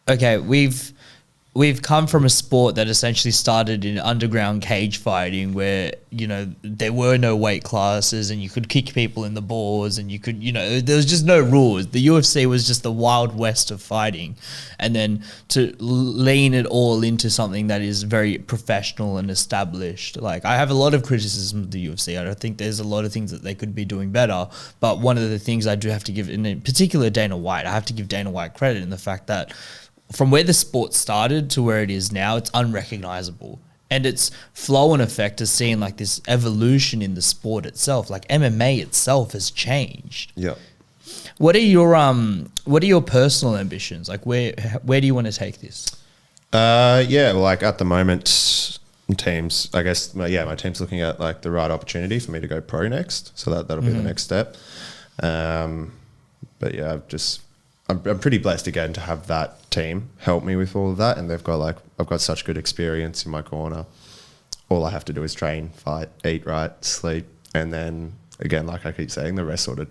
okay, we've come from a sport that essentially started in underground cage fighting where, there were no weight classes and you could kick people in the balls and you could, there was just no rules. The UFC was just the wild west of fighting. And then to lean it all into something that is very professional and established. Like I have a lot of criticism of the UFC. I don't think there's a lot of things that they could be doing better. But one of the things I do have to give, in particular Dana White, I have to give Dana White credit in the fact that from where the sport started to where it is now, it's unrecognizable. And its flow and effect has seen like this evolution in the sport itself. Like MMA itself has changed. Yeah. What are your personal ambitions? Like where do you want to take this? Like at the moment, teams, I guess, my team's looking at like the right opportunity for me to go pro next. So that'll be the next step. But yeah, I'm pretty blessed again to have that team help me with all of that, and I've got such good experience in my corner. All I have to do is train, fight, eat right, sleep, and then again, like I keep saying, the rest sort of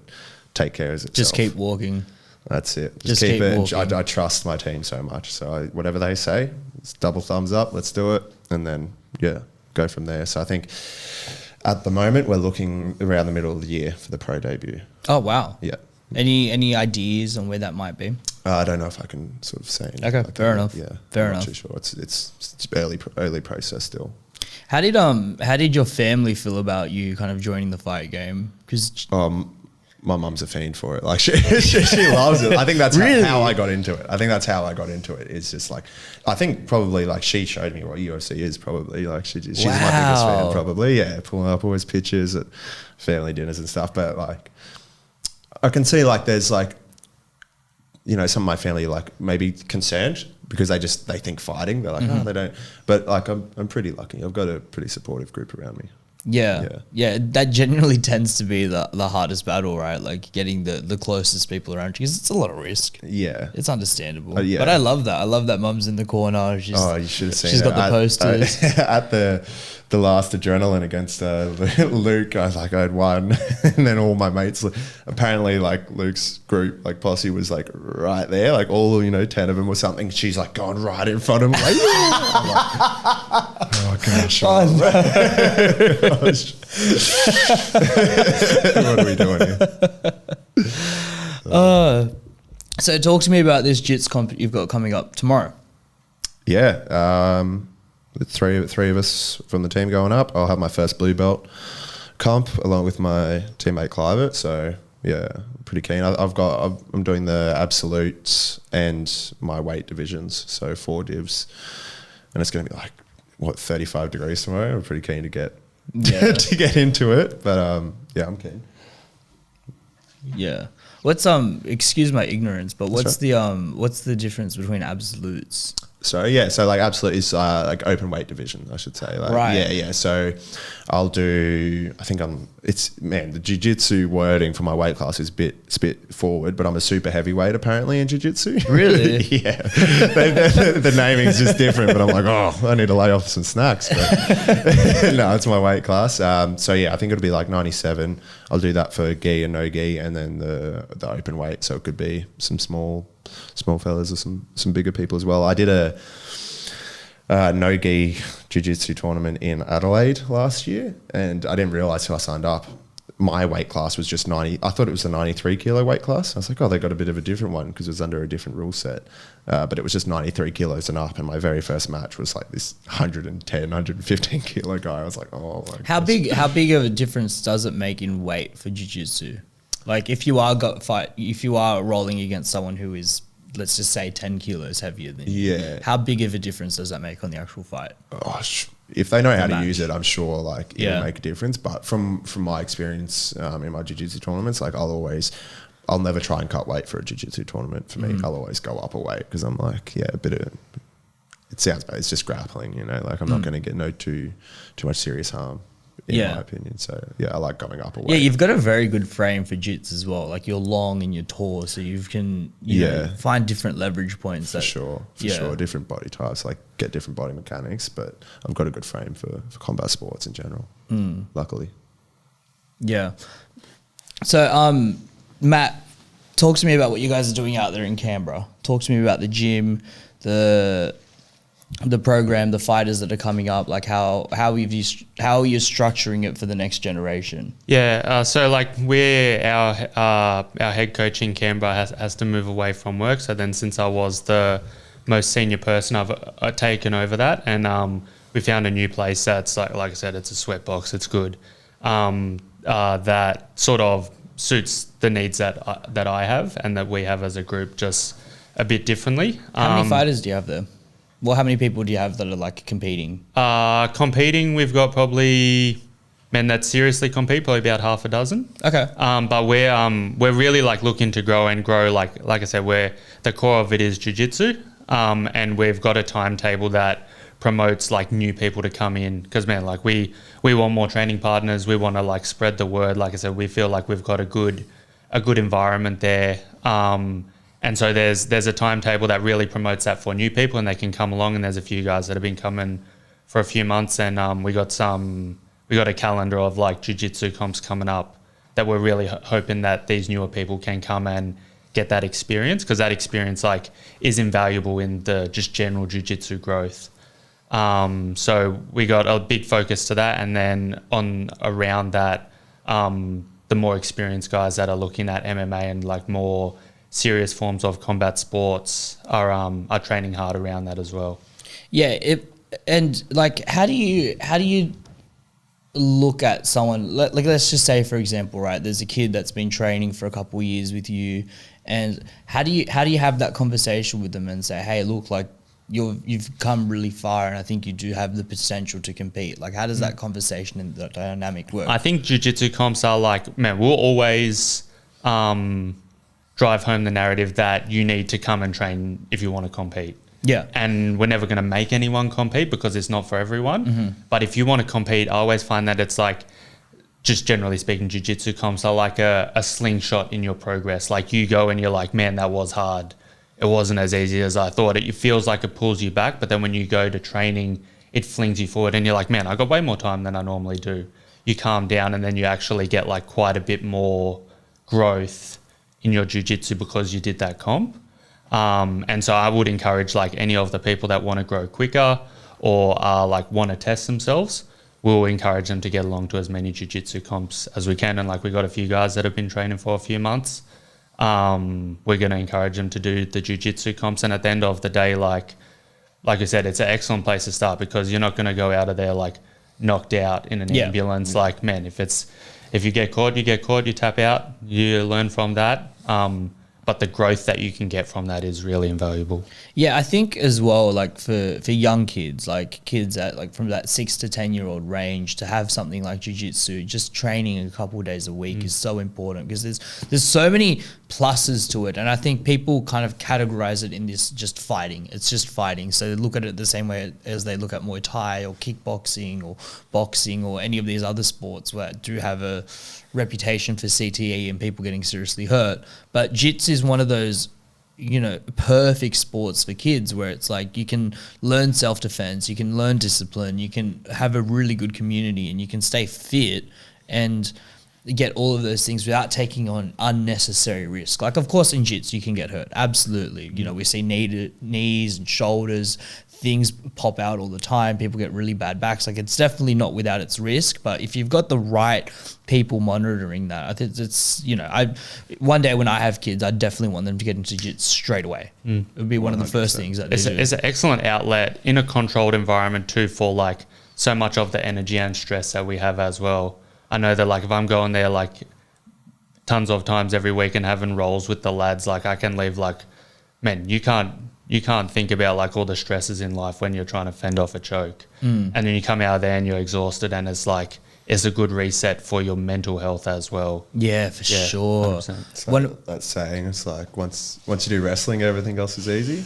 take care of itself. Just keep walking. That's it. Just keep it. walking. I trust my team so much, so whatever they say, it's double thumbs up. Let's do it, and then go from there. So I think at the moment we're looking around the middle of the year for the pro debut. Oh wow. Yeah. Any ideas on where that might be? I don't know if I can sort of say anything. Okay, like fair that. enough. Yeah, fair I'm enough. not too sure. It's early process still. How did your family feel about you kind of joining the fight game? Because my mum's a fiend for it. Like she loves it. I think that's Really? how I got into it. It's just like, I think probably like she showed me what UFC is probably. Like she's my biggest fan probably. Yeah, pulling up always pictures at family dinners and stuff. But like, I can see like there's like, some of my family like maybe concerned because they think fighting. They're like, oh, they don't. But like I'm pretty lucky. I've got a pretty supportive group around me. Yeah. That genuinely tends to be the hardest battle, right? Like getting the closest people around you, because it's a lot of risk. Yeah, it's understandable. Yeah. But I love that. I love that Mum's in the corner. You should have seen. She's got the posters at the last adrenaline against Luke. I was like, I had won, and then all my mates. Apparently, like Luke's group, like posse, was like right there. Like all 10 of them or something. She's like gone right in front of me. Like, I'm like, oh gosh. What are we doing here? So talk to me about this jits comp you've got coming up tomorrow. Yeah, the three of us from the team going up. I'll have my first blue belt comp along with my teammate Clive. So yeah, pretty keen. I'm doing the absolutes and my weight divisions, so 4 divs, and it's going to be like 35 degrees tomorrow. I'm pretty keen to get to get into it, but yeah, I'm keen. Yeah. What's excuse my ignorance, but what's the difference between absolutes? So like absolute is like open weight division, I should say. Like, right. Yeah. So I'll do. I think the jiu-jitsu wording for my weight class is a bit forward, but I'm a super heavyweight apparently in jiu-jitsu. Really? Yeah. The naming's just different, but I'm like, I need to lay off some snacks. But no, it's my weight class. So yeah, I think it'll be like 97. I'll do that for gi and no gi, and then the open weight. So it could be some small fellas or some bigger people as well. I did a no-gi jiu-jitsu tournament in Adelaide last year, and I didn't realise till I signed up. My weight class was just 90. I thought it was the 93 kilo weight class. I was like, they got a bit of a different one because it was under a different rule set. But it was just 93 kilos and up, and my very first match was like this 110, 115 kilo guy. I was like, How big of a difference does it make in weight for jiu-jitsu? Like if you are rolling against someone who is, let's just say 10 kilos heavier than you, how big of a difference does that make on the actual fight? If they know how to use it, I'm sure like it'll make a difference. But from my experience in my jiu-jitsu tournaments, like I'll never try and cut weight for a jiu-jitsu tournament. For me, I'll always go up a weight because I'm like, it sounds bad. It's just grappling, like I'm not going to get too much serious harm. In my opinion. So yeah, I like going up a weight. Yeah, you've got a very good frame for jits as well. Like you're long and you're tall, so you can find different leverage points. For sure. Different body types, like get different body mechanics, but I've got a good frame for combat sports in general, luckily. Yeah. So Matt, talk to me about what you guys are doing out there in Canberra. Talk to me about the gym, the program, the fighters that are coming up, like how are you structuring it for the next generation? Yeah, so like our head coach in Canberra has to move away from work. So then since I was the most senior person, I've taken over that, and we found a new place that's like I said, it's a sweatbox. It's good. That sort of suits the needs that I have and that we have as a group, just a bit differently. How many fighters do you have there? Well, how many people do you have that are like competing? Competing, we've got probably men that seriously compete, probably about half a dozen. Okay. But we're really like looking to grow. Like I said, the core of it is jiu-jitsu, and we've got a timetable that promotes like new people to come in. Because man, like we want more training partners. We want to like spread the word. Like I said, we feel like we've got a good environment there. And so there's a timetable that really promotes that for new people, and they can come along. And there's a few guys that have been coming for a few months, and we got a calendar of like jiu-jitsu comps coming up that we're really hoping that these newer people can come and get that experience, because that experience like is invaluable in the just general jiu-jitsu growth. So we got a big focus to that, and then around that, the more experienced guys that are looking at MMA and like more serious forms of combat sports are training hard around that as well. Yeah, and like how do you look at someone like let's just say, for example, right, there's a kid that's been training for a couple of years with you, and how do you have that conversation with them and say, hey, look, like you've come really far, and I think you do have the potential to compete. Like, how does that conversation and that dynamic work? I think jiu-jitsu comps are like, man, we'll always drive home the narrative that you need to come and train if you want to compete. Yeah. And we're never going to make anyone compete because it's not for everyone. But if you want to compete, I always find that it's like, just generally speaking, jiu-jitsu comps are like a slingshot in your progress. Like you go and you're like, man, that was hard. It wasn't as easy as I thought. It feels like it pulls you back. But then when you go to training, it flings you forward and you're like, man, I got way more time than I normally do. You calm down and then you actually get like quite a bit more growth in your jiu-jitsu because you did that comp. And so I would encourage like any of the people that want to grow quicker or like want to test themselves, we'll encourage them to get along to as many jiu-jitsu comps as we can. And like we got a few guys that have been training for a few months. We're going to encourage them to do the jiu-jitsu comps. And at the end of the day, like I said, it's an excellent place to start because you're not going to go out of there like knocked out in an ambulance. Like, man, if you get caught, you tap out, you learn from that. But the growth that you can get from that is really invaluable. Yeah, I think as well, like for young kids, like kids at like from that 6 to 10-year-old range, to have something like jiu-jitsu, just training a couple of days a week is so important because there's so many pluses to it. And I think people kind of categorize it in this just fighting. It's just fighting. So they look at it the same way as they look at Muay Thai or kickboxing or boxing or any of these other sports that do have a reputation for CTE and people getting seriously hurt. But jits is one of those, perfect sports for kids where it's like you can learn self-defense, you can learn discipline, you can have a really good community and you can stay fit and get all of those things without taking on unnecessary risk. Like, of course, in jits you can get hurt. Absolutely. We see knees and shoulders, things pop out all the time. People get really bad backs. Like, it's definitely not without its risk. But if you've got the right people monitoring that, I think it's, one day when I have kids, I definitely want them to get into jits straight away. It would be one of the first things that they do. It's an excellent outlet in a controlled environment too for like so much of the energy and stress that we have as well. I know that like if I'm going there like tons of times every week and having rolls with the lads, like I can leave like, man, you can't think about like all the stresses in life when you're trying to fend off a choke. And then you come out of there and you're exhausted and it's like, it's a good reset for your mental health as well. Yeah, for sure. It's like that saying, it's like once you do wrestling, everything else is easy.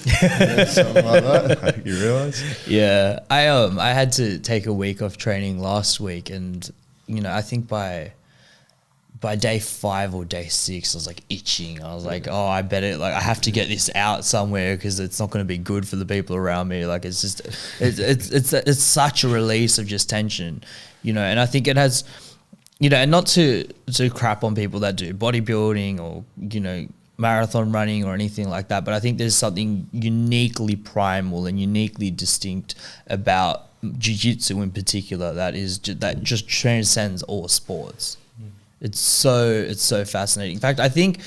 Something like that. Like, you realise? Yeah. I had to take a week off training last week and, I think by day 5 or day 6, I was like itching. I was like, oh, I better, like, I have to get this out somewhere because it's not going to be good for the people around me. Like, it's just, it's such a release of just tension, and I think it has, and not to crap on people that do bodybuilding or, marathon running or anything like that, but I think there's something uniquely primal and uniquely distinct about jiu-jitsu in particular that just transcends all sports. It's so fascinating. In fact, I think,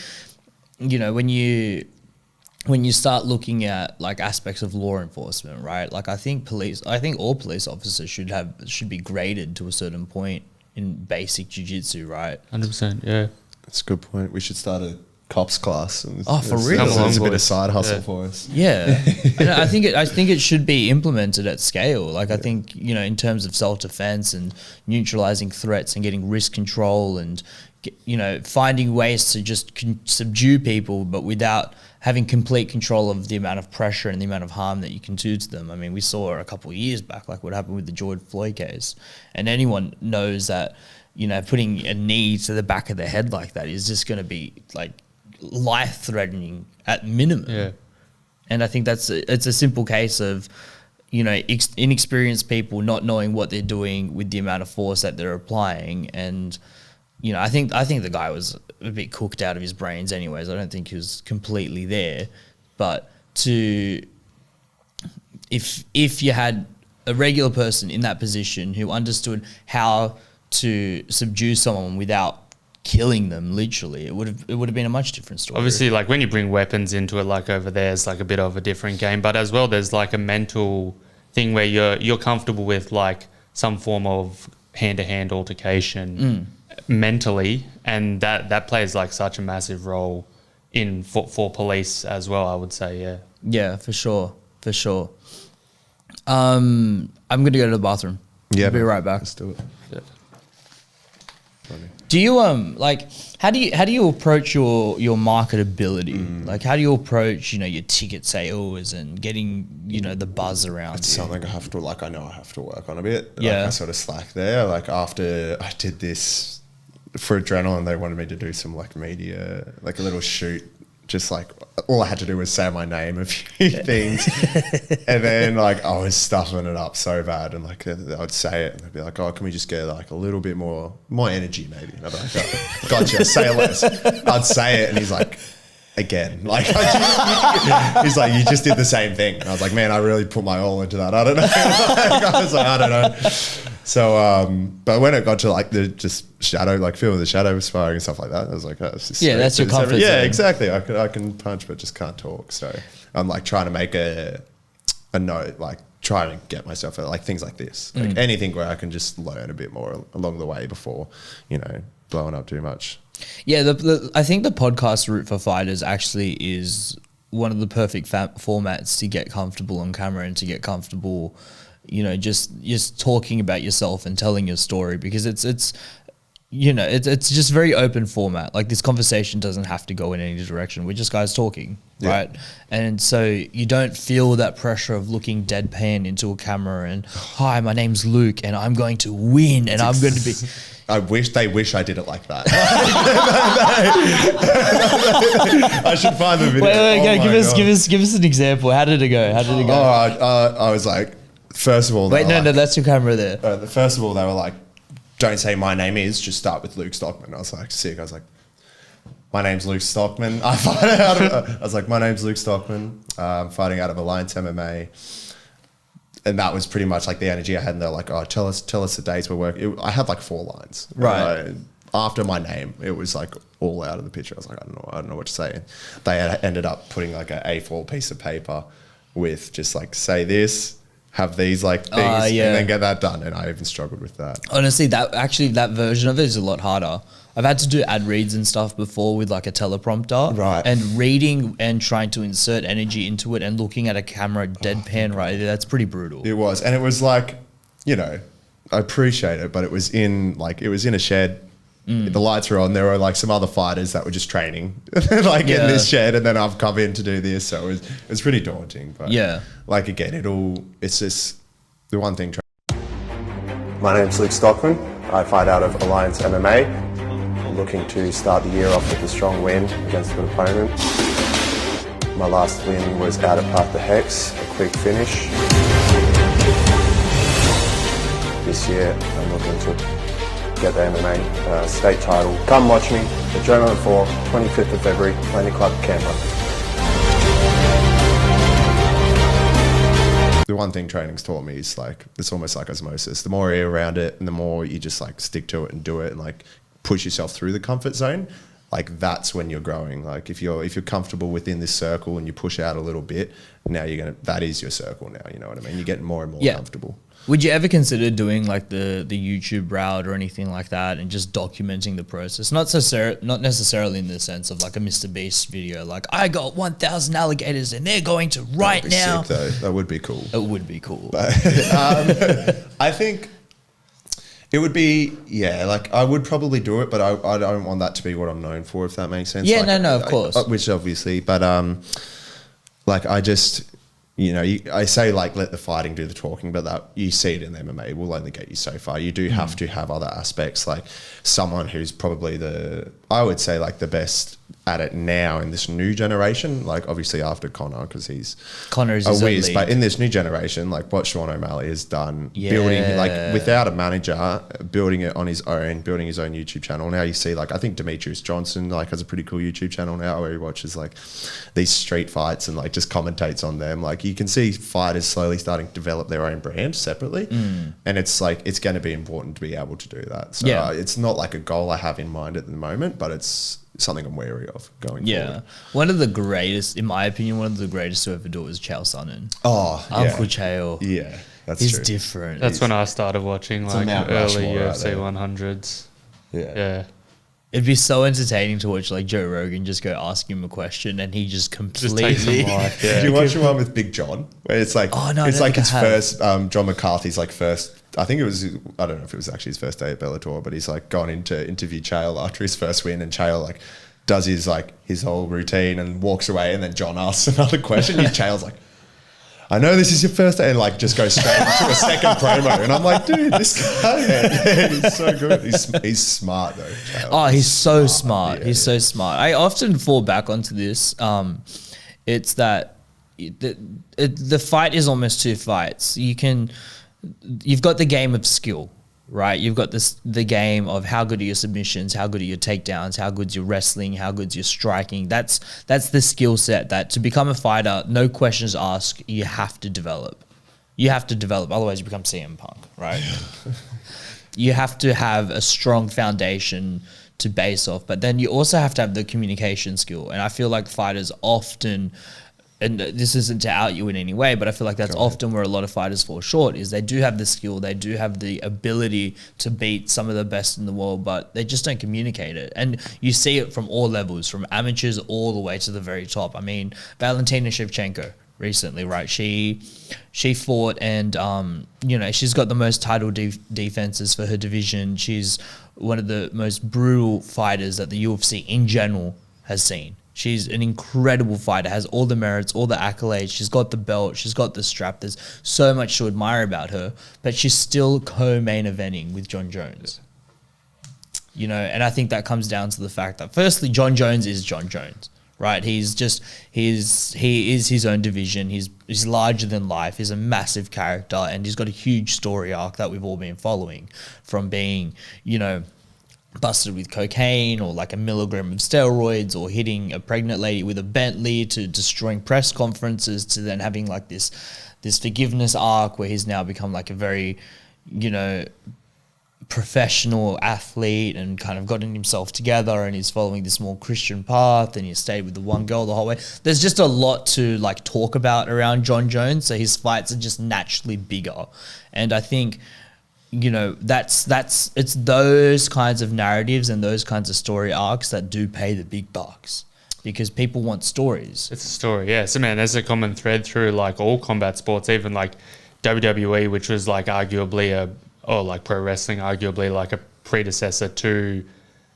when you start looking at like aspects of law enforcement, right? Like I think all police officers should be graded to a certain point in basic jiu-jitsu, right? 100%, yeah. That's a good point. We should start a cops class. And for real? It's a bit of side hustle for us. Yeah. And I think it should be implemented at scale. Like I think, in terms of self-defense and neutralizing threats and getting risk control and, finding ways to just subdue people, but without having complete control of the amount of pressure and the amount of harm that you can do to them. I mean, we saw a couple of years back, like what happened with the George Floyd case. And anyone knows that, putting a knee to the back of the head like that is just going to be like life-threatening at minimum. Yeah. And I think it's a simple case of, inexperienced people not knowing what they're doing with the amount of force that they're applying. And, I think the guy was a bit cooked out of his brains anyways. I don't think he was completely there. But if you had a regular person in that position who understood how to subdue someone without killing them, literally, it would have been a much different story. Obviously, like when you bring weapons into it, like over there, it's like a bit of a different game. But as well, there's like a mental thing where you're comfortable with like some form of hand-to-hand altercation mentally, and that plays like such a massive role for police as well, I would say. Yeah, for sure. I'm gonna go to the bathroom. Yeah, I'll be right back. Let's do it. Yeah. Funny. Do you like how do you approach your marketability? Like how do you approach, you know, your ticket sales and getting, you know, the buzz around It's you? something I have to I know I have to work on a bit. Yeah. Like I sort of slack there. Like after I did this for Adrenalyn, they wanted me to do some like media, like a little shoot. Just like all I had to do was say my name, a few things, and then like I was stuffing it up so bad, and like I'd say it, and they'd be like, "Oh, can we just get like a little bit more energy, maybe?" And I'd be like, "Oh, gotcha, say less." I'd say it, and he's like, "Again," like he's like, "You just did the same thing." And I was like, "Man, I really put my all into that." I don't know. I was like, I don't know. So, but when it got to like the just shadow, like feeling the shadow sparring and stuff like that, I was like, oh, it's just that's your comfort yeah, zone. exactly. I can punch, but just can't talk. So I'm like trying to make a note, like trying to get myself like things like this, like anything where I can just learn a bit more along the way before, you know, blowing up too much. Yeah, I think the podcast route for fighters actually is one of the perfect formats to get comfortable on camera and to get comfortable, you know, just talking about yourself and telling your story, because it's you know, it's just very open format. Like this conversation doesn't have to go in any direction. We're just guys talking, right? And so you don't feel that pressure of looking deadpan into a camera and, hi, my name's Luke and I'm going to win and I'm going to be... They wish I did it like that. I should find the video. Wait, give us an example. How did it go? I was like, first of all, no, that's your camera there. First of all, they were like, don't say my name is, just start with Luke Stokman. I was like, sick. I was like, my name's Luke Stokman. I was like, my name's Luke Stokman. I'm fighting out of Alliance MMA. And that was pretty much like the energy I had. And they're like, oh, tell us the dates we're working. I had like 4 lines. Right. After my name, it was like all out of the picture. I was like, I don't know what to say. They ended up putting like an A4 piece of paper with just like, say this, have these like things, and then get that done. And I even struggled with that. Honestly, that version of it is a lot harder. I've had to do ad reads and stuff before with like a teleprompter. Right. And reading and trying to insert energy into it and looking at a camera deadpan right there, that's pretty brutal. It was. And it was like, you know, I appreciate it, but it was in a shed. The lights were on. There were like some other fighters that were just training like in this shed, and then I've come in to do this. So it was pretty daunting. But like again, it's just the one thing. My name's Luke Stockman. I fight out of Alliance MMA. I'm looking to start the year off with a strong win against an opponent. My last win was out at Park the Hex, a quick finish. This year, I'm looking to get the MMA state title. Come watch me, Adrenalyn 4, 25th of February, Landing Club, Canberra. The one thing training's taught me is like, it's almost like osmosis. The more you're around it and the more you just like stick to it and do it and like push yourself through the comfort zone, like that's when you're growing. Like if you're comfortable within this circle and you push out a little bit, now that is your circle now, you know what I mean? You're getting more and more comfortable. Would you ever consider doing like the YouTube route or anything like that and just documenting the process? Not necessarily in the sense of like a Mr. Beast video, like I got 1,000 alligators and they're going to right now. Sick, though. That would be cool. It would be cool. But, I think it would be, like I would probably do it, but I don't want that to be what I'm known for, if that makes sense. Yeah, like, no, of course. Which obviously, but like I just... You know, I say like let the fighting do the talking, but that you see it in MMA will only get you so far. You do have to have other aspects, like someone who's probably I would say like the best at it now in this new generation. Like obviously after Conor, because Conor's a whiz, but in this new generation, like what Sean O'Malley has done, building like without a manager, building it on his own, building his own YouTube channel. Now you see like I think Demetrius Johnson like has a pretty cool YouTube channel now where he watches like these street fights and like just commentates on them. Like you can see fighters slowly starting to develop their own brand separately, and it's like it's going to be important to be able to do that. So it's not like a goal I have in mind at the moment, but it's something I'm wary of going forward. One of the greatest, in my opinion, one of the greatest to ever do it was Chael Sonnen. Uncle Chael. Yeah, that's He's true. different. That's when I started watching like early UFC 100s. Yeah. It'd be so entertaining to watch like Joe Rogan just go ask him a question and he just completely. Just takes some life. Yeah. Did you watch the one with Big John? Where it's like, Oh, no, I it's don't like think his I have. first, John McCarthy's like first, I think it was, I don't know if it was actually his first day at Bellator, but he's like gone in to interview Chael after his first win, and Chael like does his whole routine and walks away, and then John asks another question and Chael's like, I know this is your first day, and like just goes straight into a second promo, and I'm like, dude, this guy, he's so good. He's smart though. Chael. Oh, he's so smart. Yeah, He's so smart. I often fall back onto this. It's that the fight is almost two fights. You've got the game of skill, right? You've got the game of how good are your submissions, how good are your takedowns, how good's your wrestling, how good's your striking. That's the skill set that to become a fighter, no questions asked, you have to develop. You have to develop, otherwise you become CM Punk, right? You have to have a strong foundation to base off, but then you also have to have the communication skill. And I feel like fighters often, and this isn't to out you in any way, but I feel like that's often where a lot of fighters fall short, is they do have the skill, they do have the ability to beat some of the best in the world, but they just don't communicate it. And you see it from all levels, from amateurs all the way to the very top. I mean, Valentina Shevchenko recently, right? She fought and, she's got the most title defenses for her division. She's one of the most brutal fighters that the UFC in general has seen. She's an incredible fighter, has all the merits, all the accolades. She's got the belt, she's got the strap. There's so much to admire about her, but she's still co-main eventing with Jon Jones. And I think that comes down to the fact that firstly, Jon Jones is Jon Jones, right? He is his own division. He's larger than life. He's a massive character, and he's got a huge story arc that we've all been following, from being, busted with cocaine or like a milligram of steroids, or hitting a pregnant lady with a Bentley, to destroying press conferences, to then having like this forgiveness arc where he's now become like a very, professional athlete and kind of gotten himself together, and he's following this more Christian path, and he stayed with the one girl the whole way. There's just a lot to like talk about around Jon Jones, so his fights are just naturally bigger. And I think it's those kinds of narratives and those kinds of story arcs that do pay the big bucks, because people want stories. It's a story, yeah. So, man, there's a common thread through like all combat sports, even like WWE, which was like arguably like pro wrestling, arguably like a predecessor to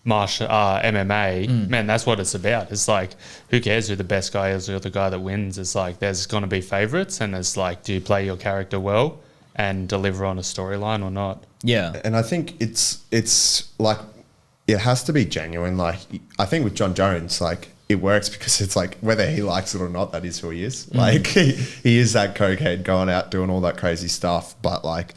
martial MMA. Man, that's what it's about. It's like, who cares who the best guy is or the guy that wins? It's like, there's going to be favorites, and it's like, do you play your character well and deliver on a storyline or not? Yeah. And I think it's like, it has to be genuine. Like, I think with Jon Jones, like, it works because it's like, whether he likes it or not, that is who he is. Like, he is that cokehead going out doing all that crazy stuff, but like,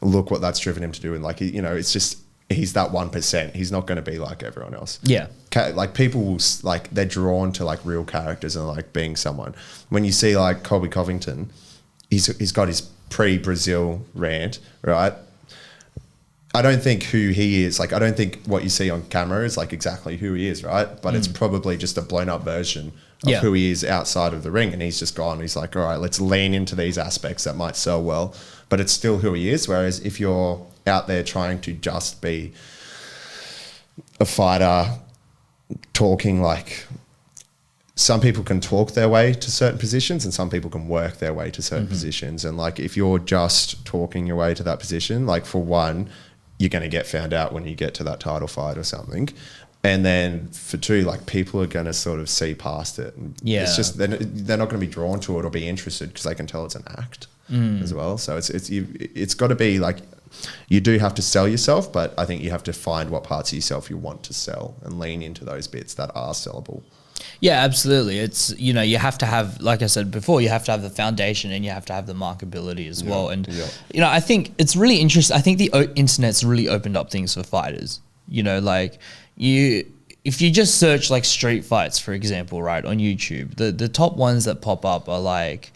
look what that's driven him to do. And like, it's just, he's that 1%. He's not going to be like everyone else. Yeah. Like, people will, like, they're drawn to like real characters and like being someone. When you see like Colby Covington, he's got his pre-Brazil rant, right? I don't think who he is, like, I don't think what you see on camera is like exactly who he is, right? But it's probably just a blown up version of who he is outside of the ring. And he's just gone, he's like, all right, let's lean into these aspects that might sell well, but it's still who he is. Whereas if you're out there trying to just be a fighter talking, like, some people can talk their way to certain positions and some people can work their way to certain positions. And like, if you're just talking your way to that position, like, for one, you're going to get found out when you get to that title fight or something. And then for two, like, people are going to sort of see past it. And it's just, they're not going to be drawn to it or be interested because they can tell it's an act as well. So it's got to be like, you do have to sell yourself, but I think you have to find what parts of yourself you want to sell and lean into those bits that are sellable. Yeah, absolutely. It's, you have to have, like I said before, you have to have the foundation and you have to have the marketability as well. And, I think it's really interesting. I think the internet's really opened up things for fighters. Like, if you just search like street fights, for example, right, on YouTube, the top ones that pop up are like,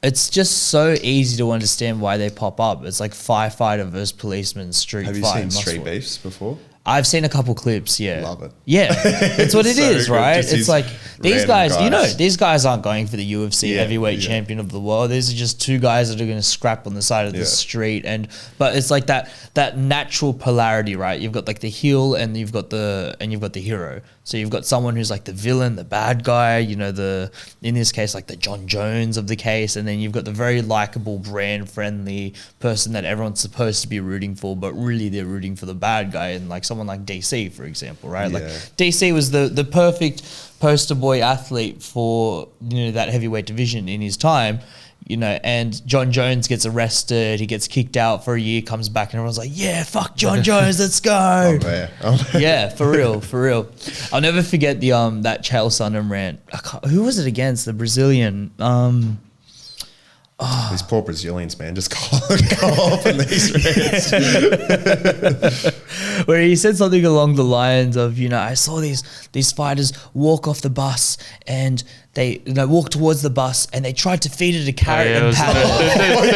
it's just so easy to understand why they pop up. It's like firefighter versus policeman street fight. Have you seen street beefs before? I've seen a couple clips. Yeah, Love it. Yeah, that's what it So is, good. right? Just It's these like these guys. You know, guys. these guys aren't going for the UFC Yeah, heavyweight yeah. champion of the world. These are just two guys that are going to scrap on the side of the Yeah. street. But it's like that natural polarity, right? You've got like the heel and you've got the hero. So you've got someone who's like the villain, the bad guy, you know, in this case, like the Jon Jones of the case. And then you've got the very likable, brand friendly person that everyone's supposed to be rooting for, but really they're rooting for the bad guy. And like someone like DC, for example, right? Like Yeah. DC was the perfect poster boy athlete for, you know, that heavyweight division in his time. You know, and Jon Jones gets arrested, he gets kicked out for a year, comes back, and everyone's like, yeah, fuck Jon Jones, let's go. Yeah, for real. I'll never forget the that Chael Sonnen rant. Who was it against? The Brazilian. These poor Brazilians, man, just go off in these rants. Where he said something along the lines of, you know, I saw these fighters walk off the bus and they walk towards the bus and they tried to feed it a carrot and pat it.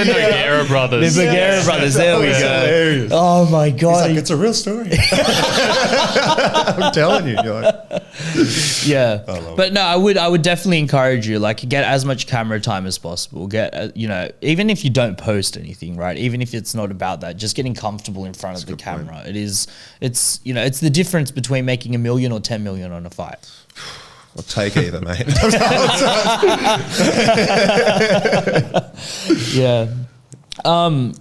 The Nogueira brothers. The Nogueira brothers, there we go. Hilarious. Oh my God. He's like, it's a real story. I'm telling you. You're like, Yeah, I love but no, I would definitely encourage you, like, get as much camera time as possible. Get you know, even if you don't post anything, right? Even if it's not about that, just getting comfortable in front of the camera. It's you know, it's the difference between making $1 million or 10 million on a fight. I'll take either, mate. Yeah.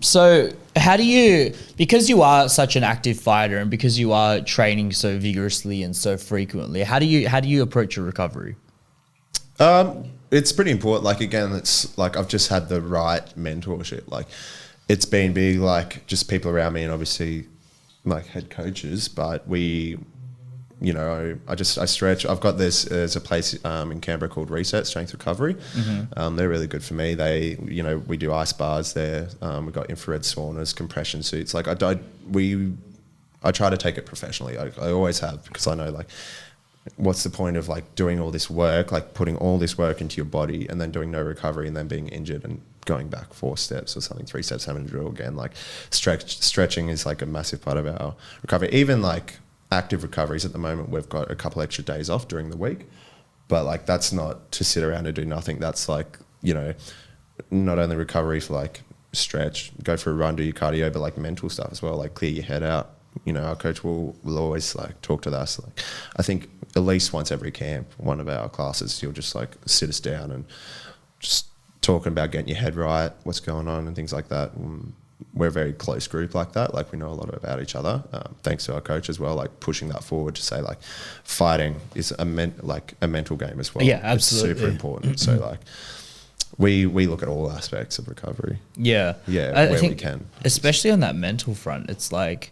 So how do you, because you are such an active fighter and because you are training so vigorously and so frequently, how do you approach your recovery? It's pretty important. Like, again, it's like I've just had the right mentorship. Like, it's been big, like, just people around me and obviously like head coaches, but we, you know, I stretch. I've got there's a place in Canberra called Reset Strength Recovery. Mm-hmm. They're really good for me. They, you know, we do ice bars there. We've got infrared saunas, compression suits. Like I try to take it professionally. I always have, because I know, like, what's the point of like doing all this work, like putting all this work into your body and then doing no recovery and then being injured and going back 4 steps or something, 3 steps, having to drill again. Like stretching is like a massive part of our recovery. Even like active recoveries at the moment, we've got a couple extra days off during the week, but like that's not to sit around and do nothing. That's like, you know, not only recovery for like stretch, go for a run, do your cardio, but like mental stuff as well, like clear your head out. You know, our coach will always like talk to us. Like, I think at least once every camp, one of our classes, he'll just like sit us down and just talking about getting your head right, what's going on and things like that. We're a very close group like that. Like, we know a lot about each other, thanks to our coach as well, like pushing that forward to say like fighting is a mental game as well. Yeah, absolutely. It's super important. So like we look at all aspects of recovery. Yeah. Yeah, I where think we can. Especially on that mental front, it's like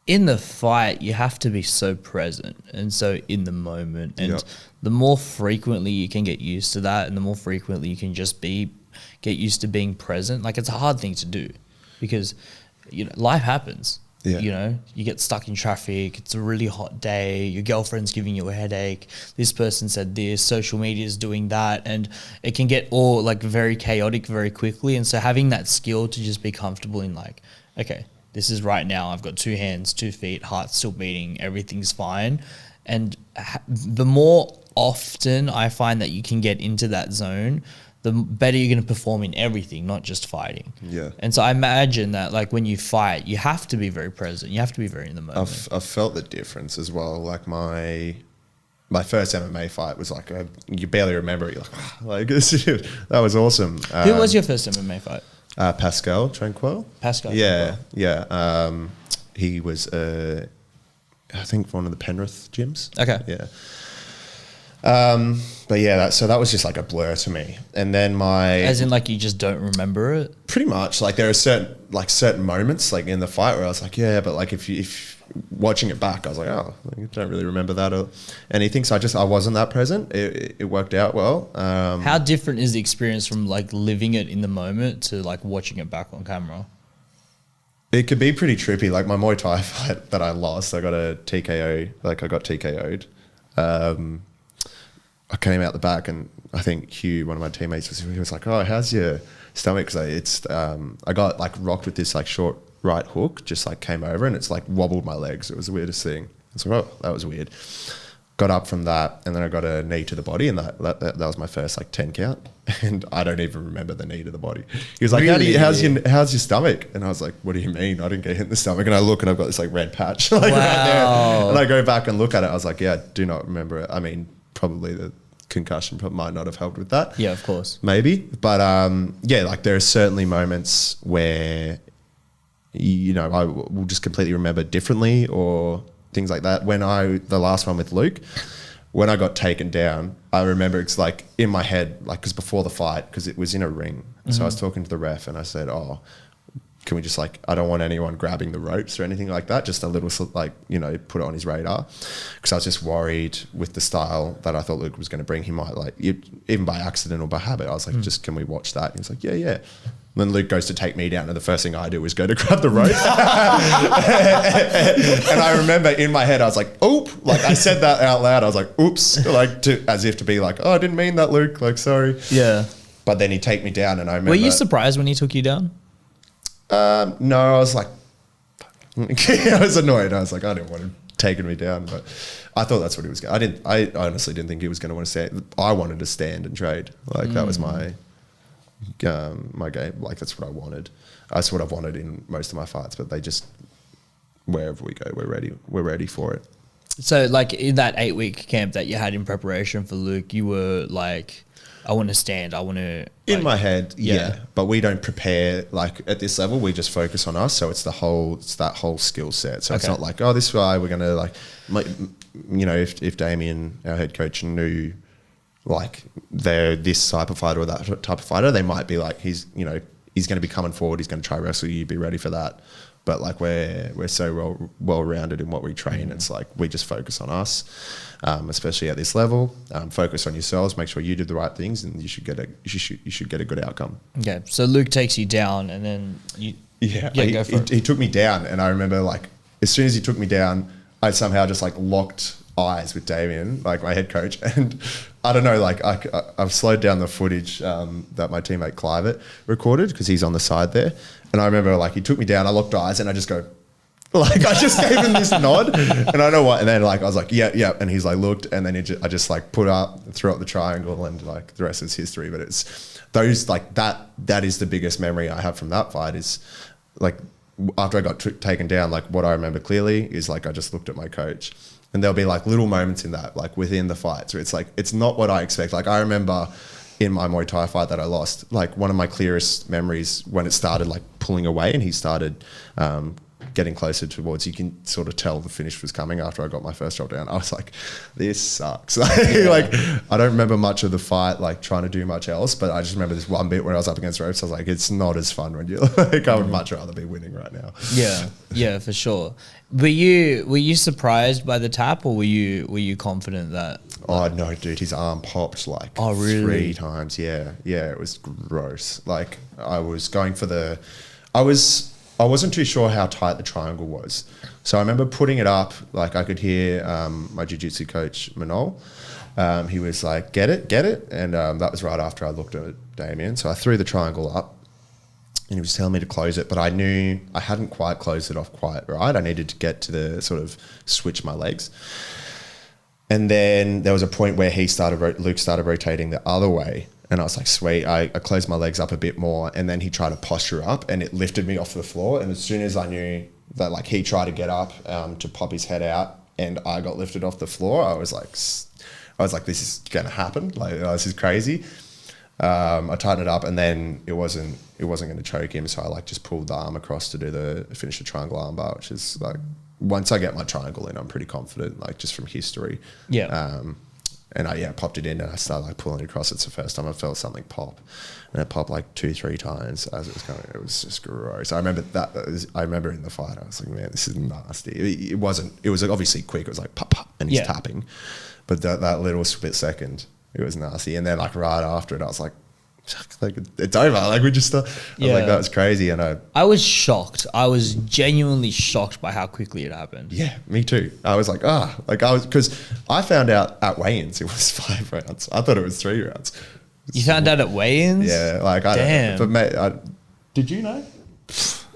in the fight, you have to be so present and so in the moment. And Yep. the more frequently you can get used to that and the more frequently you can just get used to being present, like, it's a hard thing to do because, you know, life happens. Yeah. You know, you get stuck in traffic, it's a really hot day, your girlfriend's giving you a headache, this person said this, social media is doing that, and it can get all like very chaotic very quickly. And so having that skill to just be comfortable in like, okay, this is right now, I've got 2 hands, 2 feet, heart's still beating, everything's fine. And the more often I find that you can get into that zone, the better you're going to perform in everything, not just fighting. Yeah. And so I imagine that, like, when you fight, you have to be very present. You have to be very in the moment. I've felt the difference as well. Like my first MMA fight was like, you barely remember it. You're like, that was awesome. Who was your first MMA fight? Pascal Tranquil. Pascal. Yeah, yeah. He was, I think, one of the Penrith gyms. Okay. Yeah. But yeah, so that was just like a blur to me. And then As in, like, you just don't remember it? pretty much, like, there are certain moments like in the fight where I was like, yeah, but like if watching it back, I was like, oh, I don't really remember that or anything. So I wasn't that present. It worked out well. How different is the experience from like living it in the moment to like watching it back on camera? It could be pretty trippy. Like my Muay Thai fight that I lost, I got a TKO. Like, I got TKO'd. I came out the back, and I think Hugh, one of my teammates, he was like, "Oh, how's your stomach?" Because I got like rocked with this like short right hook just like came over and it's like wobbled my legs. It was the weirdest thing. I was like, oh, that was weird. Got up from that, and then I got a knee to the body, and that was my first like 10 count, and I don't even remember the knee to the body. He was like, Really? how's your stomach? And I was like, what do you mean? I didn't get hit in the stomach. And I look, and I've got this like red patch like right there. And I go back and look at it. I was like, yeah, I do not remember it. I mean, probably the concussion might not have helped with that. Yeah, of course. Maybe. But yeah, like there are certainly moments where, you know, I will just completely remember differently or things like that. The last one with Luke, when I got taken down, I remember it's like in my head, like, because before the fight, because it was in a ring. So I was talking to the ref and I said, oh, can we just like, I don't want anyone grabbing the ropes or anything like that. Just a little like, you know, put it on his radar. Because I was just worried with the style that I thought Luke was going to bring. He might like, even by accident or by habit, I was like, just can we watch that? And he was like, yeah. Then Luke goes to take me down, and the first thing I do is go to grab the rope. And I remember in my head, I was like, "Oop!" Like I said that out loud. I was like, "Oops!" Like as if to be like, "Oh, I didn't mean that, Luke." Like, sorry. Yeah. But then he take me down, and I remember. Were you surprised when he took you down? No, I was like, I was annoyed. I was like, I didn't want him taking me down, but I thought that's what he was going. I honestly didn't think he was going to want to stand. I wanted to stand and trade. Like that was my game. Like that's what I wanted. That's what I've wanted in most of my fights. But they just, wherever we go, we're ready. We're ready for it. So like in that 8-week camp that you had in preparation for Luke, you were like, I want to stand. I want to. In my head, yeah. But we don't prepare like at this level. We just focus on us. So it's that whole skill set. So it's not like, oh, this guy we're gonna like, you know, if Damien, our head coach, knew like they're this type of fighter or that type of fighter, they might be like, he's going to be coming forward. He's going to try wrestle you. Be ready for that. But like we're so well rounded in what we train. It's like we just focus on us, especially at this level. Focus on yourselves. Make sure you do the right things, and you should get a good outcome. Okay, so Luke takes you down, and then you go for it. He took me down, and I remember like as soon as he took me down, I somehow just like locked eyes with Damien, like my head coach, and I don't know, like I've slowed down the footage that my teammate Clive recorded because he's on the side there. And I remember like he took me down, I locked eyes, and I just go, like I just gave him this nod, and I don't know what. And then like I was like, yeah, and he's like looked, and then I just like threw up the triangle, and like the rest is history. But it's those like that is the biggest memory I have from that fight. Is like after I got taken down, like what I remember clearly is like I just looked at my coach, and there'll be like little moments in that, like within the fights, where it's like it's not what I expect. Like I remember in my Muay Thai fight that I lost, like one of my clearest memories when it started like pulling away and he started getting closer towards, you can sort of tell the finish was coming after I got my first drop down. I was like, this sucks. Like I don't remember much of the fight, like trying to do much else, but I just remember this one bit where I was up against ropes. I was like, it's not as fun when you're like, I would much rather be winning right now. Yeah, for sure. Were you surprised by the tap, or were you confident that? Oh no, dude, his arm popped like 3 times. Yeah, it was gross. Like I was going for I wasn't too sure how tight the triangle was. So I remember putting it up, like I could hear my jiu-jitsu coach, Manol. He was like, get it. And that was right after I looked at Damien. So I threw the triangle up and he was telling me to close it, but I knew I hadn't quite closed it off quite right. I needed to get to the sort of switch my legs. And then there was a point where Luke started rotating the other way. And I was like, sweet. I closed my legs up a bit more, and then he tried to posture up, and it lifted me off the floor. And as soon as I knew that, like, he tried to get up to pop his head out, and I got lifted off the floor, I was like, this is gonna happen. Like, this is crazy. I tightened it up, and then it wasn't gonna choke him, so I like just pulled the arm across to finish the triangle armbar, which is like, once I get my triangle in, I'm pretty confident, like just from history. Yeah. And I popped it in, and I started like pulling it across. It's the first time I felt something pop, and it popped like 2-3 times as it was going. It was just gross. I remember I remember in the fight, I was like, man, this is nasty. It wasn't. It was obviously quick. It was like pop, pop, and he's tapping, but that little split second, it was nasty. And then like right after it, I was like it's over. Like we just, I was like, that was crazy. And I was shocked. I was genuinely shocked by how quickly it happened. Yeah, me too. I was like, because I found out at weigh-ins it was 5 rounds. I thought it was 3 rounds. You found out at weigh-ins? Yeah, like damn. But mate, did you know?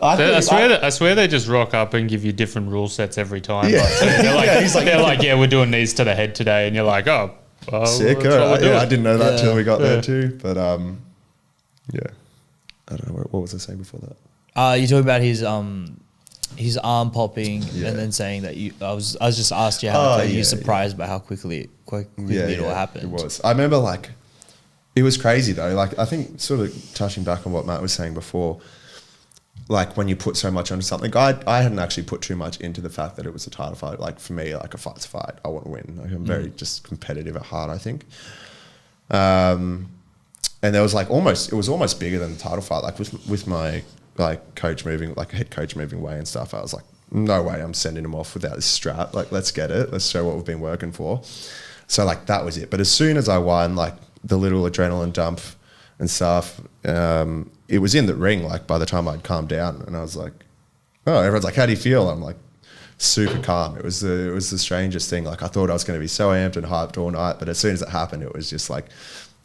I swear they just rock up and give you different rule sets every time. Yeah. They're like, we're doing these to the head today, and you're like, oh, well, sick. that's what we're doing. I didn't know that till we got there too. But yeah, I don't know what was I saying before that. You talking about his arm popping and then saying that I was just asked you how you're surprised by how quickly it all happened. It was. I remember like it was crazy though. Like I think sort of touching back on what Matt was saying before. Like when you put so much onto something, I hadn't actually put too much into the fact that it was a title fight. Like for me, like a fight's a fight. I want to win. Like I'm very just competitive at heart, I think. And there was like it was almost bigger than the title fight. Like with my like coach moving, like head coach moving away and stuff, I was like, no way I'm sending him off without this strap. Like let's get it. Let's show what we've been working for. So like that was it. But as soon as I won, like the little adrenaline dump and stuff, it was in the ring, like by the time I'd calmed down, and I was like, oh, everyone's like, how do you feel? I'm like, super calm. It was the strangest thing. Like I thought I was going to be so amped and hyped all night, but as soon as it happened, it was just like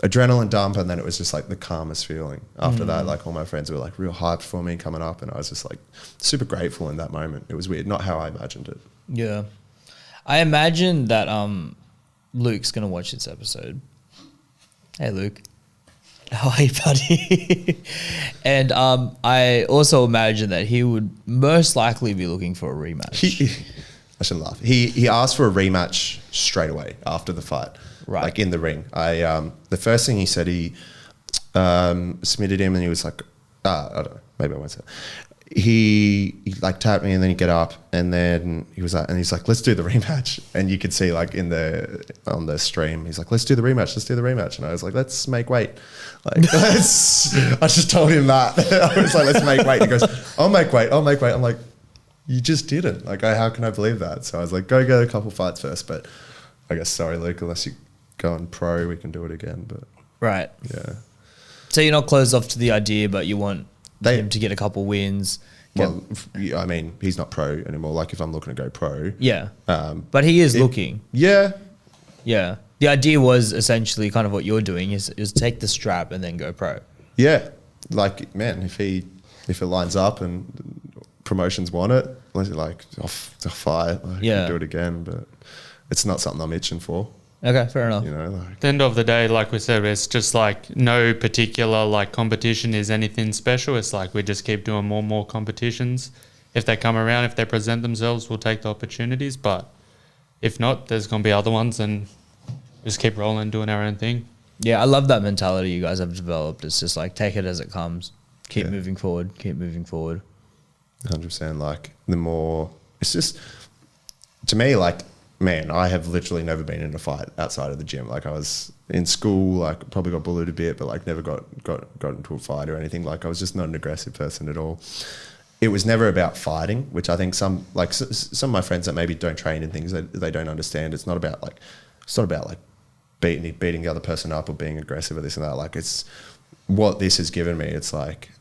adrenaline dump, and then it was just like the calmest feeling. After that, like all my friends were like real hyped for me coming up, and I was just like super grateful in that moment. It was weird, not how I imagined it. Yeah. I imagine that Luke's going to watch this episode. Hey, Luke. How are you, buddy? And I also imagine that he would most likely be looking for a rematch. I shouldn't laugh. He asked for a rematch straight away after the fight, right? Like in the ring. The first thing he said, he submitted him, and he was like, I don't know, maybe I won't say it. He like tapped me, and then he'd get up, and then he's like, let's do the rematch. And you could see like on the stream, he's like, let's do the rematch. And I was like, let's make weight. Like I just told him that. I was like, let's make weight. He goes, I'll make weight. I'm like, you just didn't. Like, how can I believe that? So I was like, go get a couple fights first. But I guess, sorry, Luke, unless you go on pro, we can do it again. But right. Yeah. So you're not closed off to the idea, but you want him to get a couple wins. Well, I mean, he's not pro anymore. Like if I'm looking to go pro. Yeah. But he is looking. Yeah. Yeah. The idea was essentially kind of what you're doing is take the strap and then go pro. Yeah. Like, man, if it lines up and promotions want it, like I'll fight. Like, do it again. But it's not something I'm itching for. Okay, fair enough. You know, like at the end of the day, like we said, it's just like no particular like competition is anything special. It's like we just keep doing more and more competitions. If they come around, if they present themselves, we'll take the opportunities. But if not, there's going to be other ones, and just keep rolling, doing our own thing. Yeah, I love that mentality you guys have developed. It's just like take it as it comes. Keep moving forward. 100%. Like the more, it's just, to me, like, man, I have literally never been in a fight outside of the gym. Like I was in school, like probably got bullied a bit, but like never got into a fight or anything. Like I was just not an aggressive person at all. It was never about fighting, which I think some of my friends that maybe don't train in things that they don't understand. It's not about like beating the other person up or being aggressive or this and that. Like it's what this has given me. It's like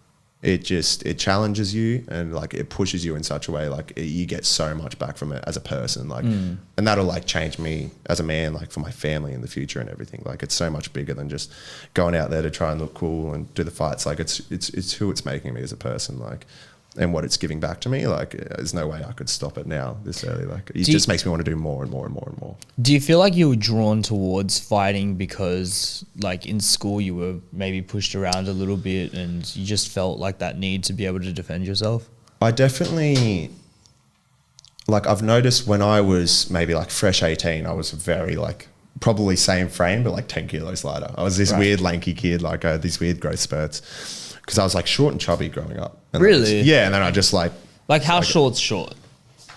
it challenges you, and like it pushes you in such a way like you get so much back from it as a person, like and that'll like change me as a man, like for my family in the future and everything. Like it's so much bigger than just going out there to try and look cool and do the fights. Like it's who it's making me as a person, like, and what it's giving back to me. Like there's no way I could stop it now this early. Like it just makes me want to do more and more and more and more. Do you feel like you were drawn towards fighting because like in school you were maybe pushed around a little bit and you just felt like that need to be able to defend yourself? I definitely, like I've noticed when I was maybe like fresh 18, I was very like probably same frame but like 10 kilos lighter. I was this weird lanky kid, like I had these weird growth spurts because I was like short and chubby growing up. And really? And then I just like how short's short?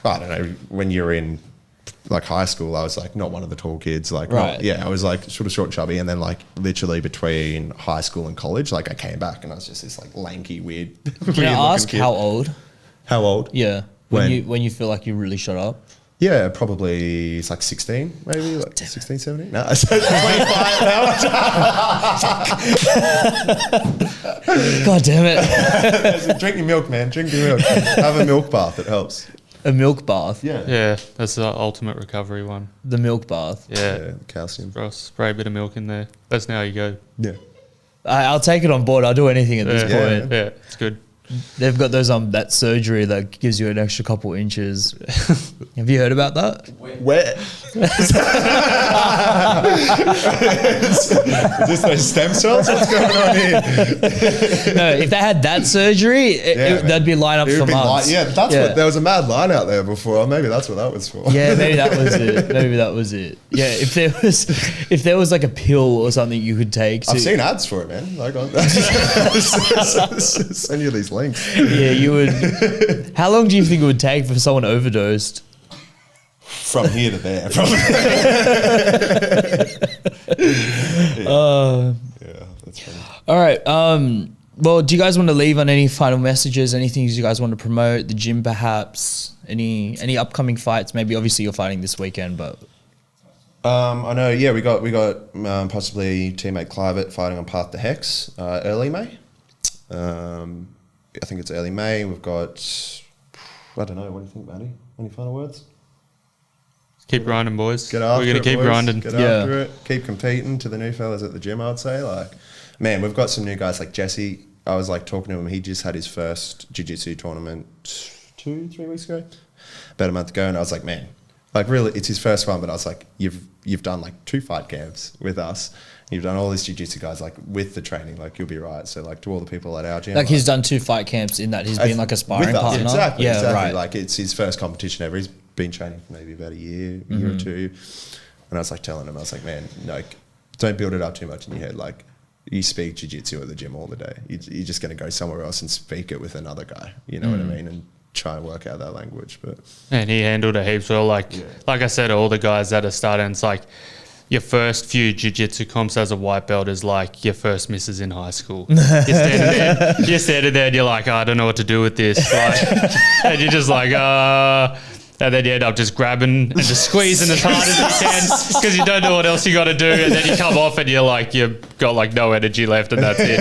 I don't know, when you're in like high school, I was like not one of the tall kids, like I was like sort of short and chubby, and then like literally between high school and college, like I came back and I was just this like lanky weird. Can I ask how old? How old? Yeah. When you feel like you really shot up? Yeah, probably it's like 16, maybe like 16, 17. No, so 25 now. God damn it. Drink your milk, man. Drink your milk. Have a milk bath. It helps. A milk bath? Yeah, that's the ultimate recovery one. The milk bath? Yeah, calcium. Spray a bit of milk in there. That's how you go. Yeah. I'll take it on board. I'll do anything at this point. Yeah, it's good. They've got those that surgery that gives you an extra couple inches. Have you heard about that? Where? Is this those stem cells? What's going on here? No, if they had that surgery, they'd be lined up It for would be months. What there was a mad line out there before. Maybe that's what that was for. Yeah, maybe that was it. Yeah, if there was like a pill or something you could take. I've seen ads for it, man. Like, send you these links. Yeah, you would. How long do you think it would take for someone overdosed? From here to there, probably. Yeah, that's funny. All right. Well, do you guys want to leave on any final messages? Any things you guys want to promote? The gym, perhaps? Any upcoming fights? Maybe. Obviously, you're fighting this weekend, but. I know. Yeah, we got possibly teammate Clivett fighting on Path to Hex early May. I think it's early May. We've got. I don't know. What do you think, Matty? Any final words? Keep grinding, boys. Get after We're gonna it, keep boys. grinding. Get after it. Keep competing to the new fellas at the gym, I'd say. Like, man, we've got some new guys like Jesse. I was like talking to him. He just had his first jiu-jitsu tournament 2-3 weeks ago, about a month ago, and I was like, man, like really, it's his first one. But I was like, you've done like 2 fight camps with us. You've done all these jiu-jitsu guys, like with the training, like you'll be right. So like to all the people at our gym, Like he's done 2 fight camps in that he's been like a sparring with us, partner. Exactly. Yeah, right. Like it's his first competition ever. He's been training for maybe about a year or two. And I was like telling him, I was like, man, like don't build it up too much in your head. Like you speak jiu-jitsu at the gym all the day. You're just going to go somewhere else and speak it with another guy. You know what I mean? And try and work out that language. But And he handled it heaps well. Like I said, all the guys that are starting, it's like your first few jiu-jitsu comps as a white belt is like your first misses in high school. You're standing there and you're like, oh, I don't know what to do with this. Like, and you're just like, and then you end up just grabbing and just squeezing as hard as you can because you don't know what else you got to do. And then you come off and you're like, you've got like no energy left and that's it.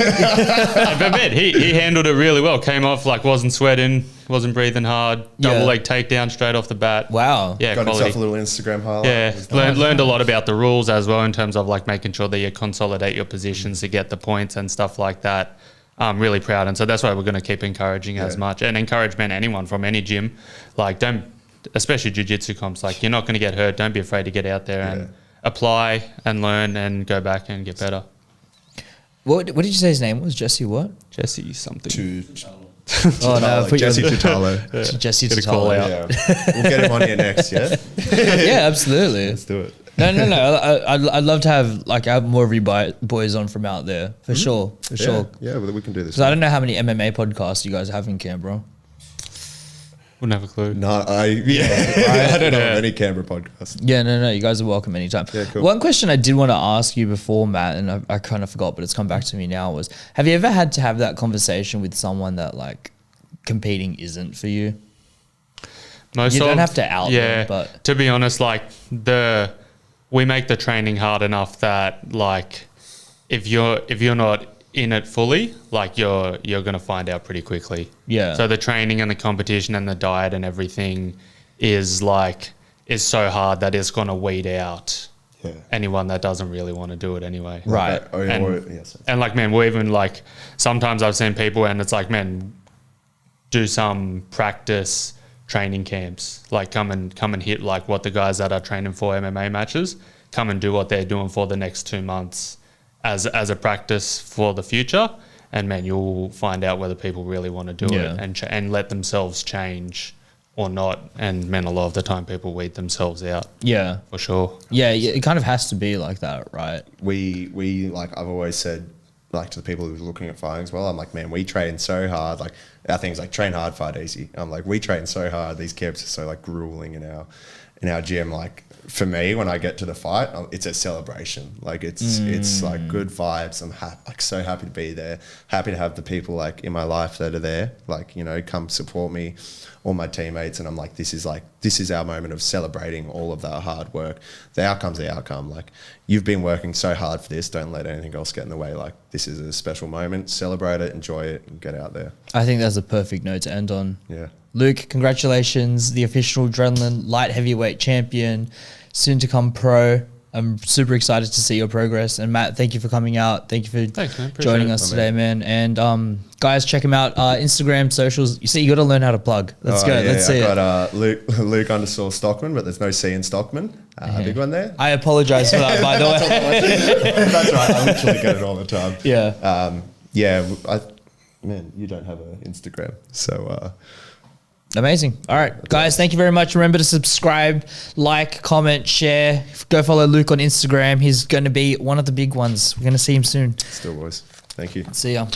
But man, he handled it really well. Came off like wasn't sweating, wasn't breathing hard, double leg takedown straight off the bat. Wow. Yeah, got quality. himself a little Instagram highlight. Yeah, learned a lot about the rules as well in terms of like making sure that you consolidate your positions to get the points and stuff like that. I'm really proud. And so that's why we're going to keep encouraging as much and encourage, man, anyone from any gym. Like especially jiu-jitsu comps, like you're not going to get hurt. Don't be afraid to get out there and apply and learn and go back and get better. What did you say his name was? Jesse what? Jesse something. Oh no, Like Jesse Tutalo. Jesse Get a call Tutalo. out. Yeah. We'll get him on here next, yeah? Yeah, absolutely. Let's do it. No. I'd love to have more of you boys on from out there for sure. Yeah, well, we can do this. Because I don't know how many MMA podcasts you guys have in Canberra. Wouldn't have a clue. No, I don't know of any Canberra podcast. Yeah, no, you guys are welcome anytime. Yeah, cool. One question I did want to ask you before, Matt, and I kind of forgot, but it's come back to me now, was have you ever had to have that conversation with someone that like competing isn't for you? You don't have to out them, but to be honest, like we make the training hard enough that like if you're not in it fully, like you're gonna find out pretty quickly. Yeah. So the training and the competition and the diet and everything is so hard that it's gonna weed out anyone that doesn't really want to do it anyway. Right. And like, man, we're even like sometimes I've seen people and it's like, man, do some practice training camps, like come and hit like what the guys that are training for MMA matches come and do what they're doing for the next 2 months as a practice for the future, and man, you'll find out whether people really want to do it and let themselves change or not. And man, a lot of the time people weed themselves out. Yeah, for sure. Yeah, it kind of has to be like that, right? We like I've always said, like to the people who are looking at fighting as well, I'm like, man, we train so hard. Like our thing's like train hard, fight easy. I'm like, we train so hard. These camps are so like grueling in our gym. Like for me, when I get to the fight, it's a celebration. Like it's like good vibes. I'm like so happy to be there. Happy to have the people like in my life that are there. Like, you know, come support me, all my teammates. And I'm like, this is our moment of celebrating all of that hard work. The outcome's the outcome. Like you've been working so hard for this. Don't let anything else get in the way. Like this is a special moment. Celebrate it, enjoy it, and get out there. I think that's a perfect note to end on. Yeah. Luke, congratulations, the official Adrenalyn light heavyweight champion, soon to come pro. I'm super excited to see your progress. And Matt, thank you for coming out. Thank you for Thanks, man. Appreciate joining it. us today, man. And guys, check him out. Instagram, socials. You see, you got to learn how to plug. Let's go. Yeah, Let's see I've it. got Luke_Stockman, but there's no C in Stockman. Big one there. I apologize for that, by the way. That's right. I literally get it all the time. Yeah. Man, you don't have an Instagram, so. Amazing. All right, guys, thank you very much. Remember to subscribe, like, comment, share. Go follow Luke on Instagram. He's going to be one of the big ones. We're going to see him soon. Still, boys. Thank you. See ya.